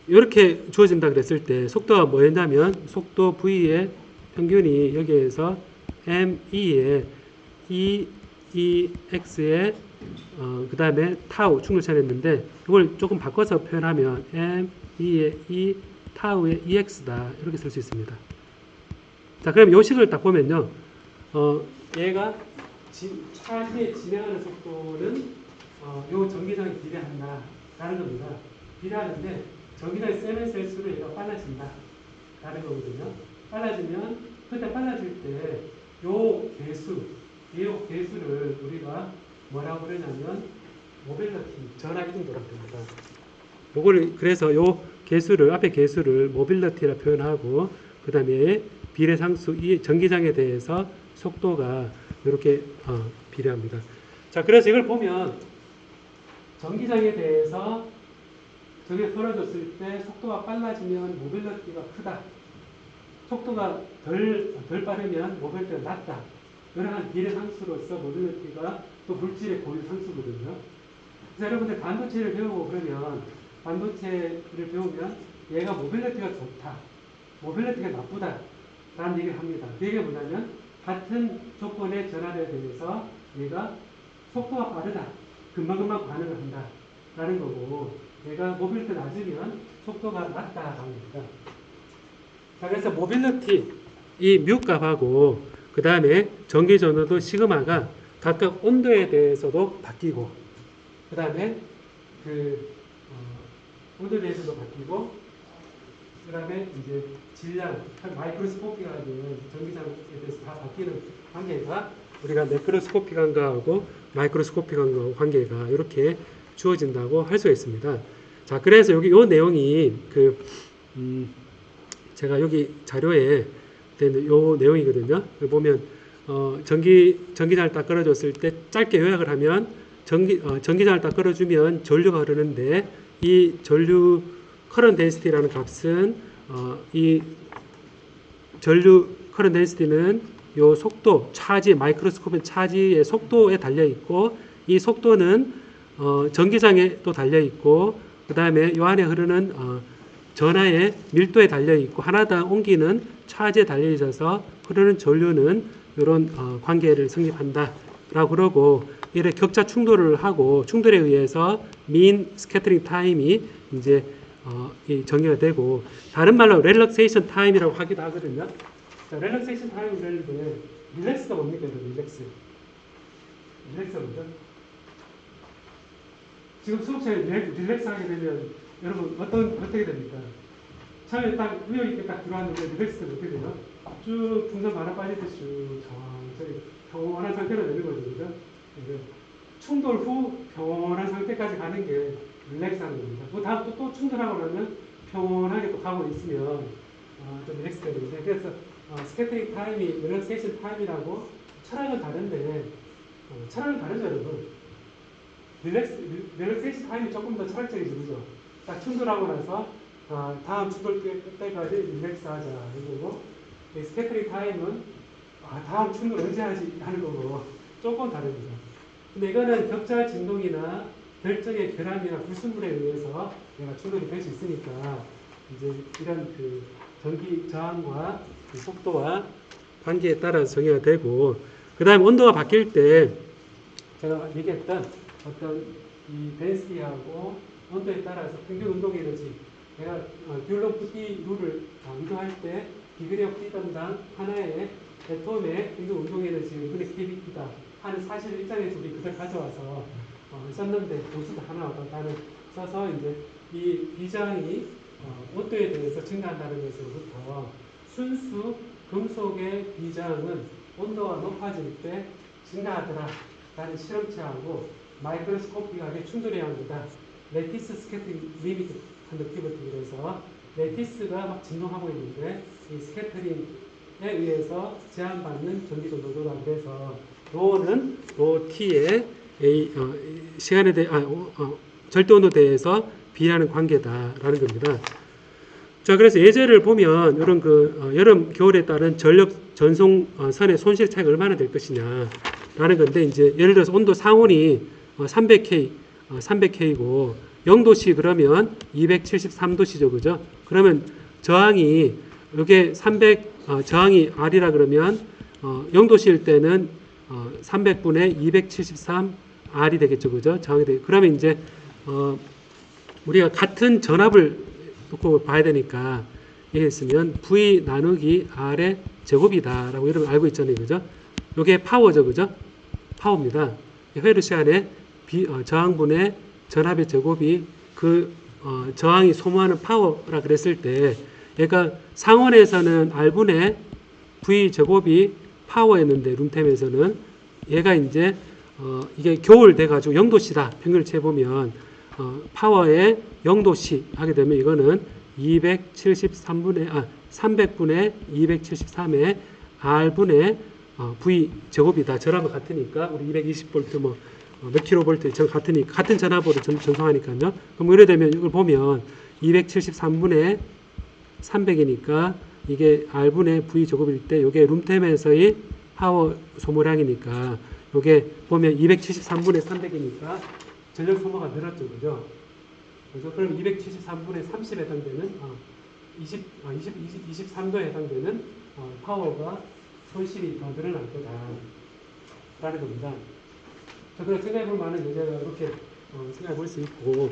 이렇게 주어진다 그랬을 때 속도가 뭐였냐면 속도 V의 평균이 여기에서 ME에 EX에 그 다음에 타우 충돌차를 했는데 이걸 조금 바꿔서 표현하면 ME의 E 타우의 EX다 이렇게 쓸 수 있습니다. 자, 그럼 요 식을 딱 보면요, 얘가 차시에 진행하는 속도는 요 전기장이 비례한다 라는 겁니다. 비례하는데 전기장이 세면 셀수록 얘가 빨라진다 라는 거거든요. 빨라지면 그때 빨라질 때 요 개수를 우리가 뭐라고 그러냐면 모빌러티, 전하 이동도라고 합니다. 요거를 그래서 요 개수를 앞에 개수를 모빌러티라 표현하고 그 다음에 비례상수 이 전기장에 대해서 속도가 이렇게 비례합니다. 자, 그래서 이걸 보면 전기장에 대해서 저게 벌어졌을 때 속도가 빨라지면 모빌리티가 크다. 속도가 덜 빠르면 모빌리티가 낮다. 이러한 비례 상수로서 모빌리티가 또 물질의 고유 상수거든요. 그래서 여러분들 반도체를 배우고 그러면 반도체를 배우면 얘가 모빌리티가 좋다. 모빌리티가 나쁘다. 라는 얘기를 합니다. 그 얘기가 뭐냐면 같은 조건의 전압에 대해서 얘가 속도가 빠르다. 금방금방 반응을 한다. 라는 거고 얘가 모빌리티 낮으면 속도가 낮다라는 겁니다. 자, 그래서 모빌리티 이 뮤 값하고 그 다음에 전기 전후도 시그마가 각각 온도에 대해서도 바뀌고 그 다음에 온도에 대해서도 바뀌고 그 다음에 이제 질량 마이크로스코픽하게 전기장에 대해서 다 바뀌는 관계가 우리가 매크로스코픽한가하고 마이크로스코픽한 관계가 이렇게 주어진다고 할 수가 있습니다. 자, 그래서 여기 요 내용이 제가 여기 자료에 된 요 내용이거든요. 보면 전기장을 딱 끌어줬을 때 짧게 요약을 하면 전기장을 딱 끌어주면 전류가 흐르는데 이 전류 커런트 덴시티라는 값은 이 전류 커런트 덴시티는 요 속도, 차지, 마이크로스코프 차지의 속도에 달려 있고 이 속도는 전기장에 또 달려 있고 그 다음에 요 안에 흐르는 전하의 밀도에 달려 있고 하나당 옮기는 차지에 달려 있어서 흐르는 전류는 이런 관계를 성립한다라고 그러고 이래 격차 충돌을 하고 충돌에 의해서 mean scattering time이 이제 이 정의가 되고 다른 말로 relaxation time이라고 하기도 하거든요. 자, relaxation time이라는 게 릴렉스가 뭡니까? 릴렉스가 뭐죠? 지금 수업시간에 릴렉스 하게 되면 여러분 어떻게 됩니까? 처음에 딱 우여 있게 딱 들어왔는데 릴렉스가 어떻게 돼요? 쭉 풍선 바람 빠지듯이 쭉 천천히 평온한 상태로 되는 거죠. 그죠? 충돌 후 평온한 상태까지 가는 게 릴렉스하는 겁니다. 그 다음 또 충돌하고 나면 평온하게 또 가고 있으면 좀 릴렉스가 되는데 그래서 스캐터링 타임이 릴렉세이션 타임이라고 철학은 다른데 철학은 다르죠, 여러분. 릴렉세이션 타임이 조금 더 철학적이죠, 그죠? 딱 충돌하고 나서 다음 충돌 때까지 릴렉스 하자 이거고 스캐터링 타임은 다음 충돌 언제 하지 하는 거고 조금 다릅니다. 근데 이거는 격자 진동이나 결정의 결함이나 불순물에 의해서 내가 충돌이 될 수 있으니까 이제 이런 전기 저항과 속도와 관계에 따라서 정의가 되고 그 다음에 온도가 바뀔 때 제가 얘기했던 어떤 이 덴시티하고 온도에 따라서 평균 운동 에너지 내가 듀얼론 푸티 룰을 운동할 때 디그리 오브 프리덤당 하나의 애톰의 평균 운동 에너지 커넥티비티다 하는 사실 입장에서 우리 그걸 가져와서 썼는데 보수도 하나 왔다는 써서 이제 이 비장이 온도에 대해서 증가한다는 것으로부터 순수 금속의 비장은 온도가 높아질 때 증가하더라 라는 실험체하고 마이크로스코픽하게 충돌해야 합니다. 레티스 스캐터링 리미트 컨덕티비티 그래서 레티스가 막 진동하고 있는데 이 스캐터링에 의해서 제한받는 전기 정도도다. 그래서 로는 로 t의 시간에 대해 절대 온도에 대해서 비례하는 관계다라는 겁니다. 자, 그래서 예제를 보면 이런 여름 겨울에 따른 전력 전송선의 손실 차이가 얼마나 될 것이냐라는 건데 이제 예를 들어서 온도 상온이 300K고 0도씨 그러면 273도씨죠, 그죠? 그러면 저항이 이게 저항이 R이라 그러면 0도씨일 때는 300분의 273R이 되겠죠, 그죠? 저항이 되겠죠. 그러면 이제 우리가 같은 전압을 놓고 봐야 되니까 얘기했으면 V 나누기 R의 제곱이다라고 여러분 알고 있잖아요, 그죠? 이게 파워죠, 그죠? 파워입니다. 회로 시간에 저항분의 전압의 제곱이 저항이 소모하는 파워라 그랬을 때 얘가 상온에서는 R분의 V 제곱이 파워였는데 룸템에서는 얘가 이제 이게 겨울 돼가지고 0도씨다 평균을 재보면 파워의 0도씨 하게 되면 이거는 300분의 273의 R분의 V 제곱이다. 저랑은 같으니까 우리 220V 뭐 몇 킬로볼트 같은 전압으로 전송하니까요. 그럼 이래 되면 이걸 보면 273분의 300이니까 이게 R분의 V 제곱일 때 이게 룸템에서의 파워 소모량이니까 이게 보면 273분의 300이니까 전력 소모가 늘었죠. 그죠? 그래서 그럼 273분의 30에 해당되는 23도에 해당되는 파워가 손실이 더 늘어날 거다라는 겁니다. 자, 그럼 생각해 볼 만한 예제가 이렇게 생각해 볼 수 있고,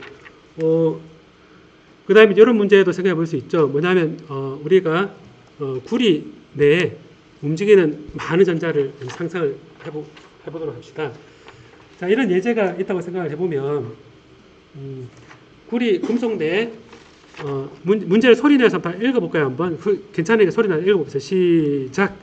그 다음에 이런 문제도 생각해 볼 수 있죠. 뭐냐면, 우리가 구리 내에 움직이는 많은 전자를 상상을 해보도록 합시다. 자, 이런 예제가 있다고 생각을 해보면, 구리 금속 내에 문제를 소리 내서 한번 읽어볼까요? 한번 괜찮으니까 소리 내서 읽어봅시다. 시작.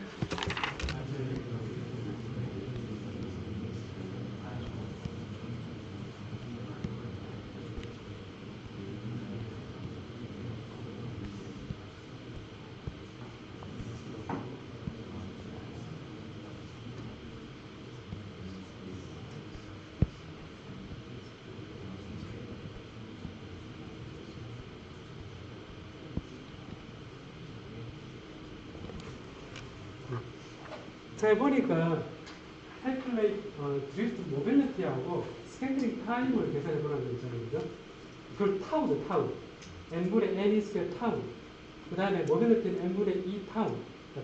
자, 보니까 calculate drift mobility하고 scattering time을 계산해 보라는 거 있잖아요. 그죠? 그걸 타우죠, 타우. n분의 n 스퀘어 타우. 그 다음에 mobility는 n분의 2 타우.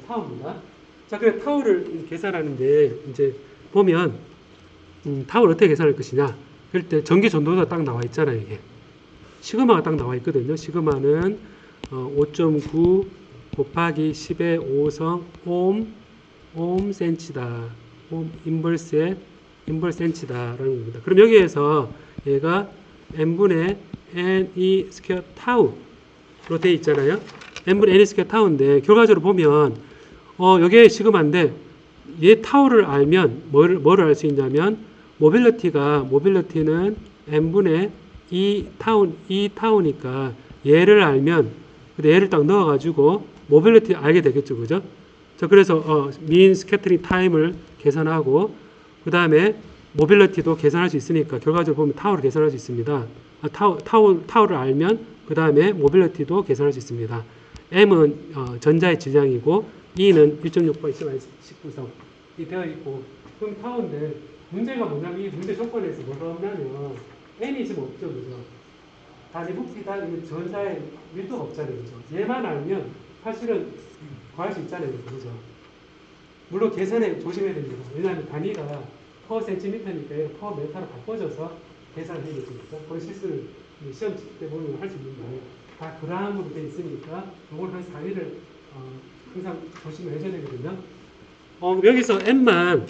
타우입니다. 자, 그래 타우를 계산하는데 이제 보면 타우를 어떻게 계산할 것이냐. 그럴 때 전기 전도가 딱 나와 있잖아요, 이게. 시그마가 딱 나와 있거든요. 시그마는 5.9 곱하기 10의 5성 옴 센치다. 옴 인버스 센치다라는 겁니다. 그럼 여기에서 얘가 n분의 n 스퀘어 타우로 되어 있잖아요. n분의 n 스퀘어 타우인데 결과적으로 보면 여기에 시그마인데 얘 타우를 알면 뭐를 알 수 있냐면 모빌리티는 n분의 2 타우니까 얘를 알면 얘를 딱 넣어가지고 모빌리티 알게 되겠죠, 그죠? 자, 그래서 mean scattering time을 계산하고 그 다음에 모빌리티도 계산할 수 있으니까 결과적으로 보면 타우를 계산할 수 있습니다. 타우를 알면 그 다음에 모빌리티도 계산할 수 있습니다. m은 전자의 질량이고 e는 1.6번 19성 되어 있고 그럼 타우인데 문제가 뭐냐면 이 문제 조건에서 뭐가 없냐면 n이 지금 없죠, 그죠? 단위 부피다 전자의 밀도가 없잖아요, 그죠? 얘만 알면 사실은 구할 수 있잖아요, 그죠? 물론 계산에 조심해야 됩니다. 왜냐하면 단위가 퍼 센티미터니까 퍼 메타로 바꿔줘서 계산을 해야겠죠. 그런 실수를 시험 칠 때 보면 할 수 있는데 다 그람으로 되어 있으니까 이걸 한 단위를 항상 조심을 해줘야 되거든요. 여기서 n만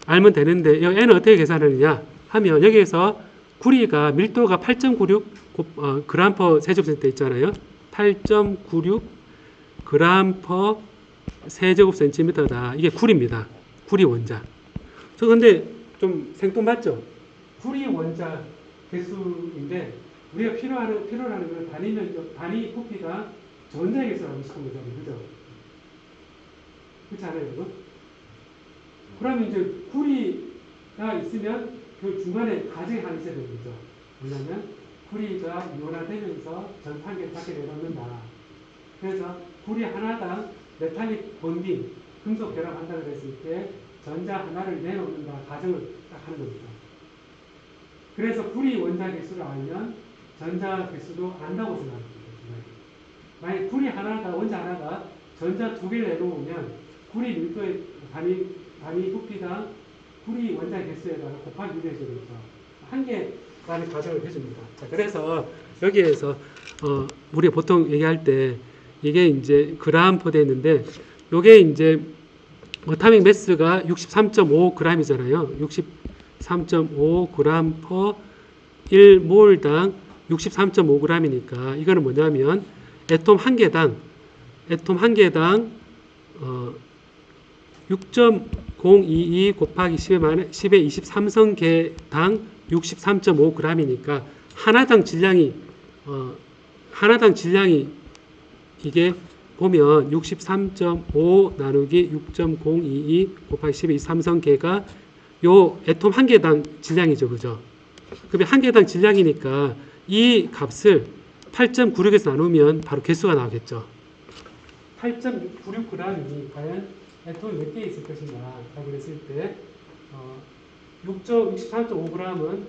알면 되는데 이 n은 어떻게 계산하느냐 하면 여기에서 구리가 밀도가 8.96 그람 퍼 세제곱센티미터 있잖아요. 8.96 그람 퍼 세제곱센티미터다. 이게 구리입니다. 구리 원자. 저 근데 좀 생뚱맞죠? 구리 원자 개수인데 우리가 필요로 하는 건 단위 부피가 전자의 개수를 알고 싶은 거잖아요. 그죠? 그렇지 않아요, 여러분? 그러면 이제 구리가 있으면 그 중간에 가정이 하나 있어야 되는 거죠. 뭐냐면 구리가 이온화되면서 전탄계를 밖에 내놓는다. 그래서 구리 하나당 메탈릭 본딩, 금속 결합한다고 했을 때 전자 하나를 내놓는다 가정을 딱 하는 겁니다. 그래서 구리 원자 개수를 알면 전자 개수도 안다고 생각합니다. 만약 구리 하나가 원자 하나가 전자 두 개를 내놓으면 구리 밀도의 단위 부피당 구리 원자 개수에다가 곱하기 1을 해주는 거죠. 한 개라는 가정을 해줍니다. 자, 그래서 여기에서 우리가 보통 얘기할 때 이게 이제 그람 퍼 되는데 요게 이제 어타믹 매스가 63.5g이잖아요. 63.5g 퍼 1몰당 63.5g이니까 이거는 뭐냐면 애톰 한 개당 6.022 곱하기 10의 23성계당 63.5g이니까 하나당 질량이 이게 보면 63.5 나누기 6.022 곱하기 10의 23성계가 요 애톰 한 개당 질량이죠. 그죠? 그러면 한 개당 질량이니까 이 값을 8.96에서 나누면 바로 개수가 나오겠죠. 8.96g이 과연 애톰이 몇 개 있을 것인가 라고 했을 때 63.5g은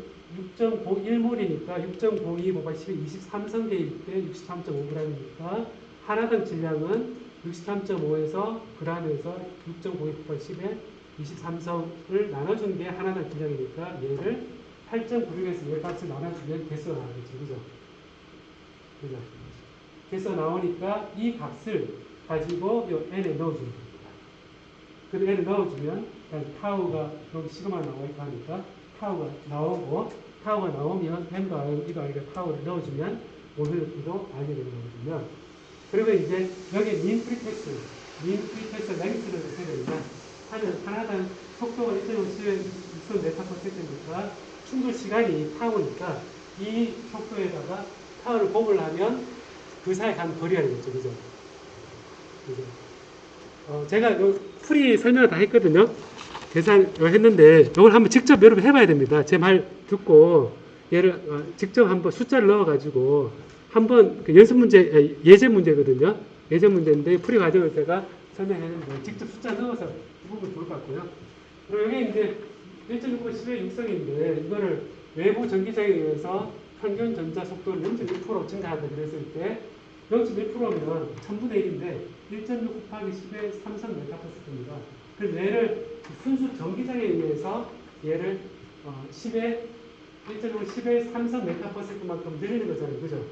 6.01몰이니까 6.02 곱하기 10에 23성계일 때 63.5g이니까 하나당 질량은 63.5에서 g에서 6.02 곱하기 10에 23성을 나눠준 게 하나당 질량이니까 얘를 8.96에서 얘 값을 나눠주면 개수가 나오겠죠. 그죠? 그죠? 개수가 나오니까 이 값을 가지고 요 n에 넣어주면 됩니다. 그 n을 넣어주면 타우가 여기 시그마 나와 있고 하니까 타우가 나오고 타우가 나오면 n과 이거 아니라 타우를 넣어주면 모빌리티도 알게 되는 거거든요. 그리고 이제 여기 민 프리텍스 랭스를 세려면 하나당 속도가 1.5 메타/s니까 충돌 시간이 타우니까 이 속도에다가 타우를 곱을 하면 그 사이 간 거리가 되겠죠. 그죠? 제가 요 풀이 설명을 다 했거든요. 계산을 했는데 이걸 한번 직접 여러분 해봐야 됩니다. 제 말 듣고 얘를 직접 한번 숫자를 넣어가지고 한번 그 연습 문제, 예제 문제거든요. 예제 문제인데 풀이 과정을 제가 설명했는데 직접 숫자 넣어서 해보면 좋을 것 같고요. 그리고 여기 이제 1.6 10의 육성인데 이거를 외부 전기장에 의해서 평균 전자 속도를 0.1% 증가한다 그랬을 때 0.1%면 1000분의 1인데 1.6 곱하기 10의 3성 메타파스칼입니다. 그래서 얘를 순수 전기장에 의해서 얘를 10의 1.6을 10의 3성 메타파스칼만큼 늘리는 거잖아요. 그죠?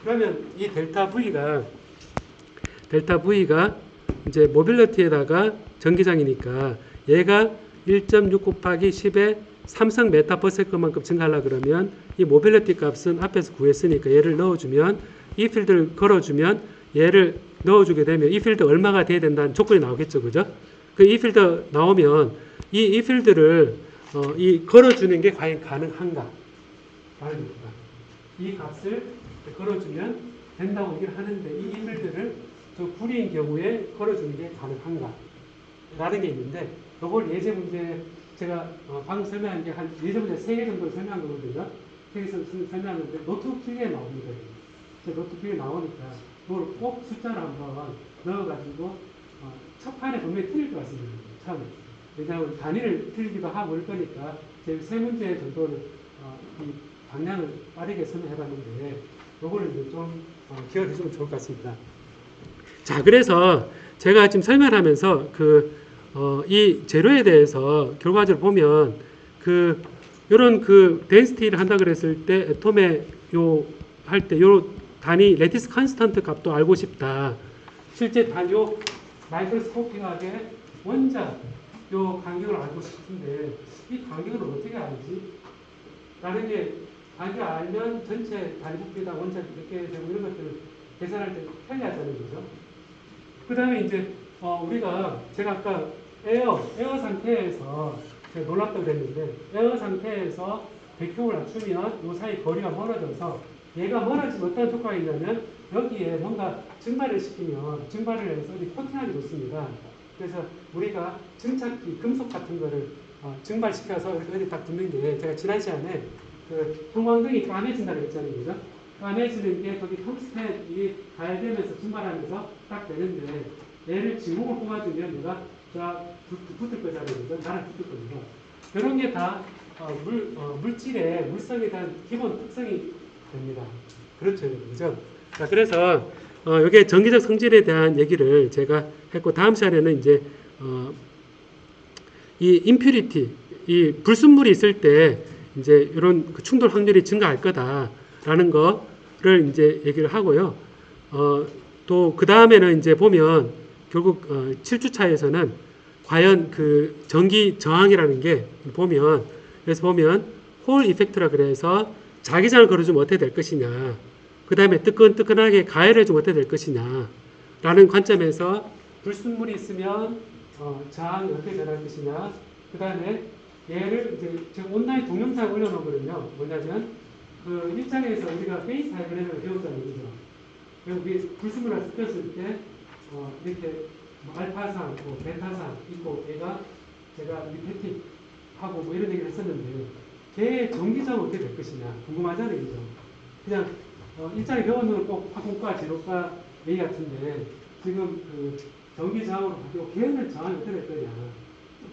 그러면 이 델타 V가 이제 모빌리티에다가 전기장이니까 얘가 1.6 곱하기 10의 3성 메타퍼세컨만큼 증가하려고 그러면 이 모빌리티 값은 앞에서 구했으니까 얘를 넣어주면 이 필드를 걸어주면 얘를 넣어주게 되면 이 필드 얼마가 돼야 된다는 조건이 나오겠죠. 그죠? 그 이 필드 나오면 이 필드를 이 걸어주는 게 과연 가능한가? 말입니다. 이 값을 걸어주면 된다고 얘기를 하는데 이 필드를 저 불인 경우에 걸어주는 게 가능한가? 라는 게 있는데 이걸 예제 문제 제가 방금 설명한 게 한 예제 문제 3개 정도 설명한 거거든요. 3개 설명한 건데 노트북 필기에 나옵니다. 노트북 필기에 나오니까 이걸 꼭 숫자를 한번 넣어가지고 첫 판에 분명히 틀릴 것 같습니다. 처음에. 왜냐하면 단위를 틀리기도 하고 올 거니까 제 3문제 정도는 이 방향을 빠르게 설명해봤는데 요거를 좀 기억해 주면 좋을 것 같습니다. 자, 그래서 제가 지금 설명하면서 이 재료에 대해서 결과적으로 보면 요런 덴시티를 한다 그랬을 때 애톰의 할 때 요 단위 레티스 컨스턴트 값도 알고 싶다. 실제 요 마이크로스코픽하게 원자 요 간격을 알고 싶은데 이 간격을 어떻게 알지? 라는 게 간격을 알면 전체 단위 부피다 원자 이렇게 되고 이런 것들을 계산할 때 편리하잖아요. 그죠? 그 다음에 이제 우리가 제가 아까 에어 상태에서 제가 놀랍다고 그랬는데 에어 상태에서 백효를 낮추면 이 사이 거리가 멀어져서 얘가 멀어지면 어떤 효과가 있냐면 여기에 뭔가 증발을 시키면 증발을 해서 어디 코팅하기 좋습니다. 그래서 우리가 증착기 금속 같은 거를 증발시켜서 어디 딱 두는 게 제가 지난 시간에 형광등이 까매진다고 했잖아요. 그죠? 까매지는 게 거기 텅스텐이 가열되면서 증발하면서 딱 되는데 얘를 지목을 뽑아주면 얘가 쫙 붙을 거잖아요. 그죠? 나랑 붙을 겁니다. 이런 게 다 물질의 물성에 대한 기본 특성이 됩니다. 그렇죠. 그죠? 자, 그래서 이게 전기적 성질에 대한 얘기를 제가 했고 다음 시간에는 이제 이 임퓨리티, 이 불순물이 있을 때 이제 이런 충돌 확률이 증가할 거다라는 거를 이제 얘기를 하고요. 또 그 다음에는 이제 보면 결국 7주차에서는 과연 전기 저항이라는 게 그래서 보면 홀 이펙트라 그래서 자기장을 걸어주면 어떻게 될 것이냐. 그 다음에 뜨끈뜨끈하게 가열해주면 어떻게 될 것이냐. 라는 관점에서 불순물이 있으면 저항이 어떻게 변할 것이냐. 그 다음에 얘를 이제 제가 온라인 동영상 올려놓거든요. 뭐냐면 일장에서 우리가 페이스 다이그램을 배웠잖아요. 그죠? 여기 불순물을 습혔을 때 이렇게 알파상, 베타상 있고 얘가 제가 리페틱 하고 뭐 이런 얘기를 했었는데 걔의 전기장은 어떻게 될 것이냐 궁금하잖아요, 그죠? 그냥 일장에 배우는 건 꼭 화공과 제로과 얘기 같은데 지금 그 전기장으로 바뀌고 걔는 저항이 어떻게 될 거냐?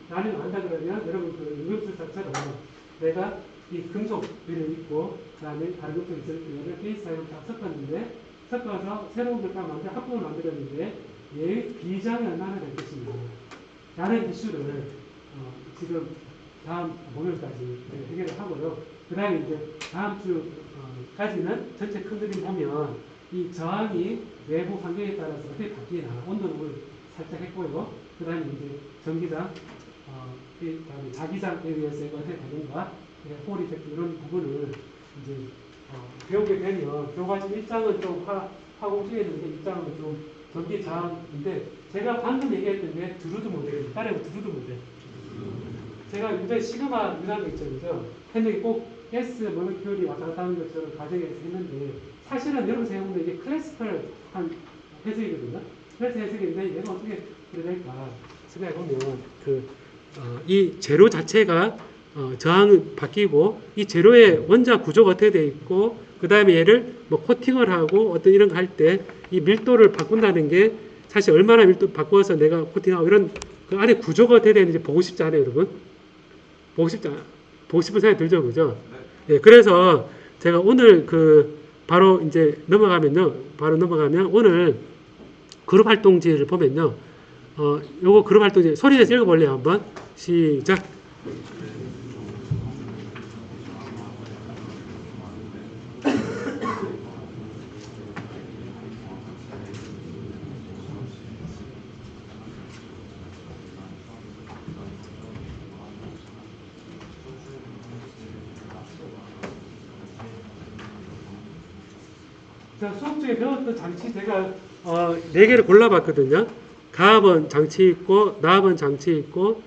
나는 안다 그러면 여러분 그 응급술사처럼 내가 이 금속을 있고 그다음에 다른 것도 있을 때는 베이스하고 다 섞었는데 섞어서 새로운 걸 만들 합금을 만들었는데 얘의 비장이 얼마나 될 것인가? 라는 이슈를 지금 다음 목요일까지 해결을 하고요. 그 다음에 이제 다음 주까지는 전체 큰 그림 보면 이 저항이 외부 환경에 따라서 어떻게 바뀌나 온도를 살짝 했고요. 그 다음에 이제 전기장, 그 다음에 자기장에 의해서 어떻게 되는가, 홀 이펙트 이런 부분을 이제 배우게 되면 교과서 1장은 좀 화공주의에 있는 1장은 좀 전기 저항인데 제가 방금 얘기했던 게 드루드 모델입니다. 따라해보 드루드 모델. 제가 굉장히 시그마 유사한 거 있죠, 그죠? 근데 꼭 S 모노큐얼이 왔다 갔다 하는 것처럼 가정에서 했는데 사실은 여러분 생각해보면 이게 클래시컬한 해석이거든요. 클래스 해석인데 얘가 어떻게 그래 될까 생각해보면 이 재료 자체가 저항이 바뀌고 이 재료의 원자 구조가 어떻게 되어 있고 그 다음에 얘를 뭐 코팅을 하고 어떤 이런 거 할 때 이 밀도를 바꾼다는 게 사실 얼마나 밀도 바꾸어서 내가 코팅하고 이런 그 안에 구조가 어떻게 되는지 보고 싶지 않아요, 여러분? 보고 싶은 생각이 들죠, 그죠? 네. 예, 그래서 제가 오늘 바로 이제 넘어가면 오늘 그룹 활동지를 보면요, 요거 그룹 활동지 소리 내서 읽어볼래요, 한번? 시작! 자, 수업 중에 배웠던 장치 제가 4개를 골라봤거든요. 가압원 장치 있고, 나압원 장치 있고,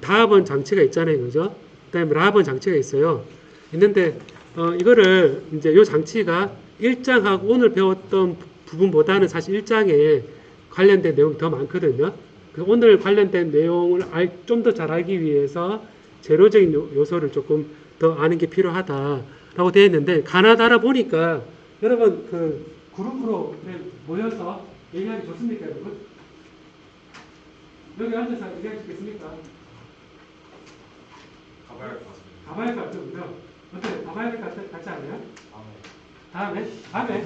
다압원 장치가 있잖아요, 그죠? 그다음에 라압원 장치가 있어요. 있는데 이거를 이제 이 장치가 1장하고 오늘 배웠던 부분보다는 사실 1장에 관련된 내용이 더 많거든요. 오늘 관련된 내용을 좀 더 잘 알기 위해서 재료적인 요소를 조금 더 아는 게 필요하다라고 되어 있는데 가나다라 보니까 여러분 그룹으로 모여서 얘기하기 좋습니까, 여러분? 여기 앉아서 얘기할 수 있겠습니까? 가봐야 할 것 같습니다. 가봐야 할 것 같죠, 그죠? 어때? 가봐야 할 것 같지 않아요? 다음에? 다음에? 아니.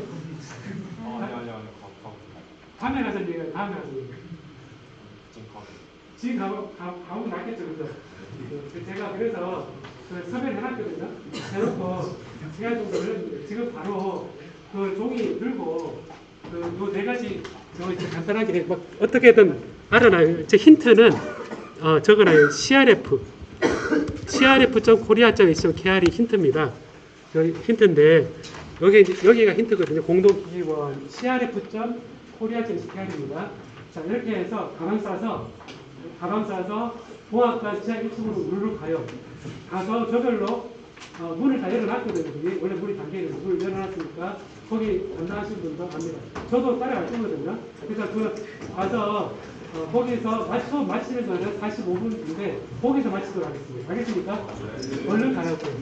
다음에 가서 얘기해요. 다음에 가서 얘기해요. 지금 가보면 낫겠죠, 그죠? 제가 그래서 섭외를 해놨거든요. 해놓고 시간 정도 걸렸는데 지금 바로 종이 들고 요 4가지 이제 간단하게 막 어떻게든 알아놔요. 제 힌트는 적어놔요. crf.korea.co.kr이 힌트입니다. 여기 힌트인데 여기가 힌트거든요. 공동기원 crf.korea.co.kr입니다. 자, 이렇게 해서 가방 싸서 보안과 지하 1층으로 우르르 가요. 가서 저절로 문을 다 열어놨거든요. 원래 문이 잠겨있는 문을 열어놨으니까 거기 담당하시는 분도 압니다. 저도 따라갈 거거든요. 그래서 가서 거기서 처음 마치는 거는 45분인데 거기서 마치도록 하겠습니다. 알겠습니까? 얼른 가라고요.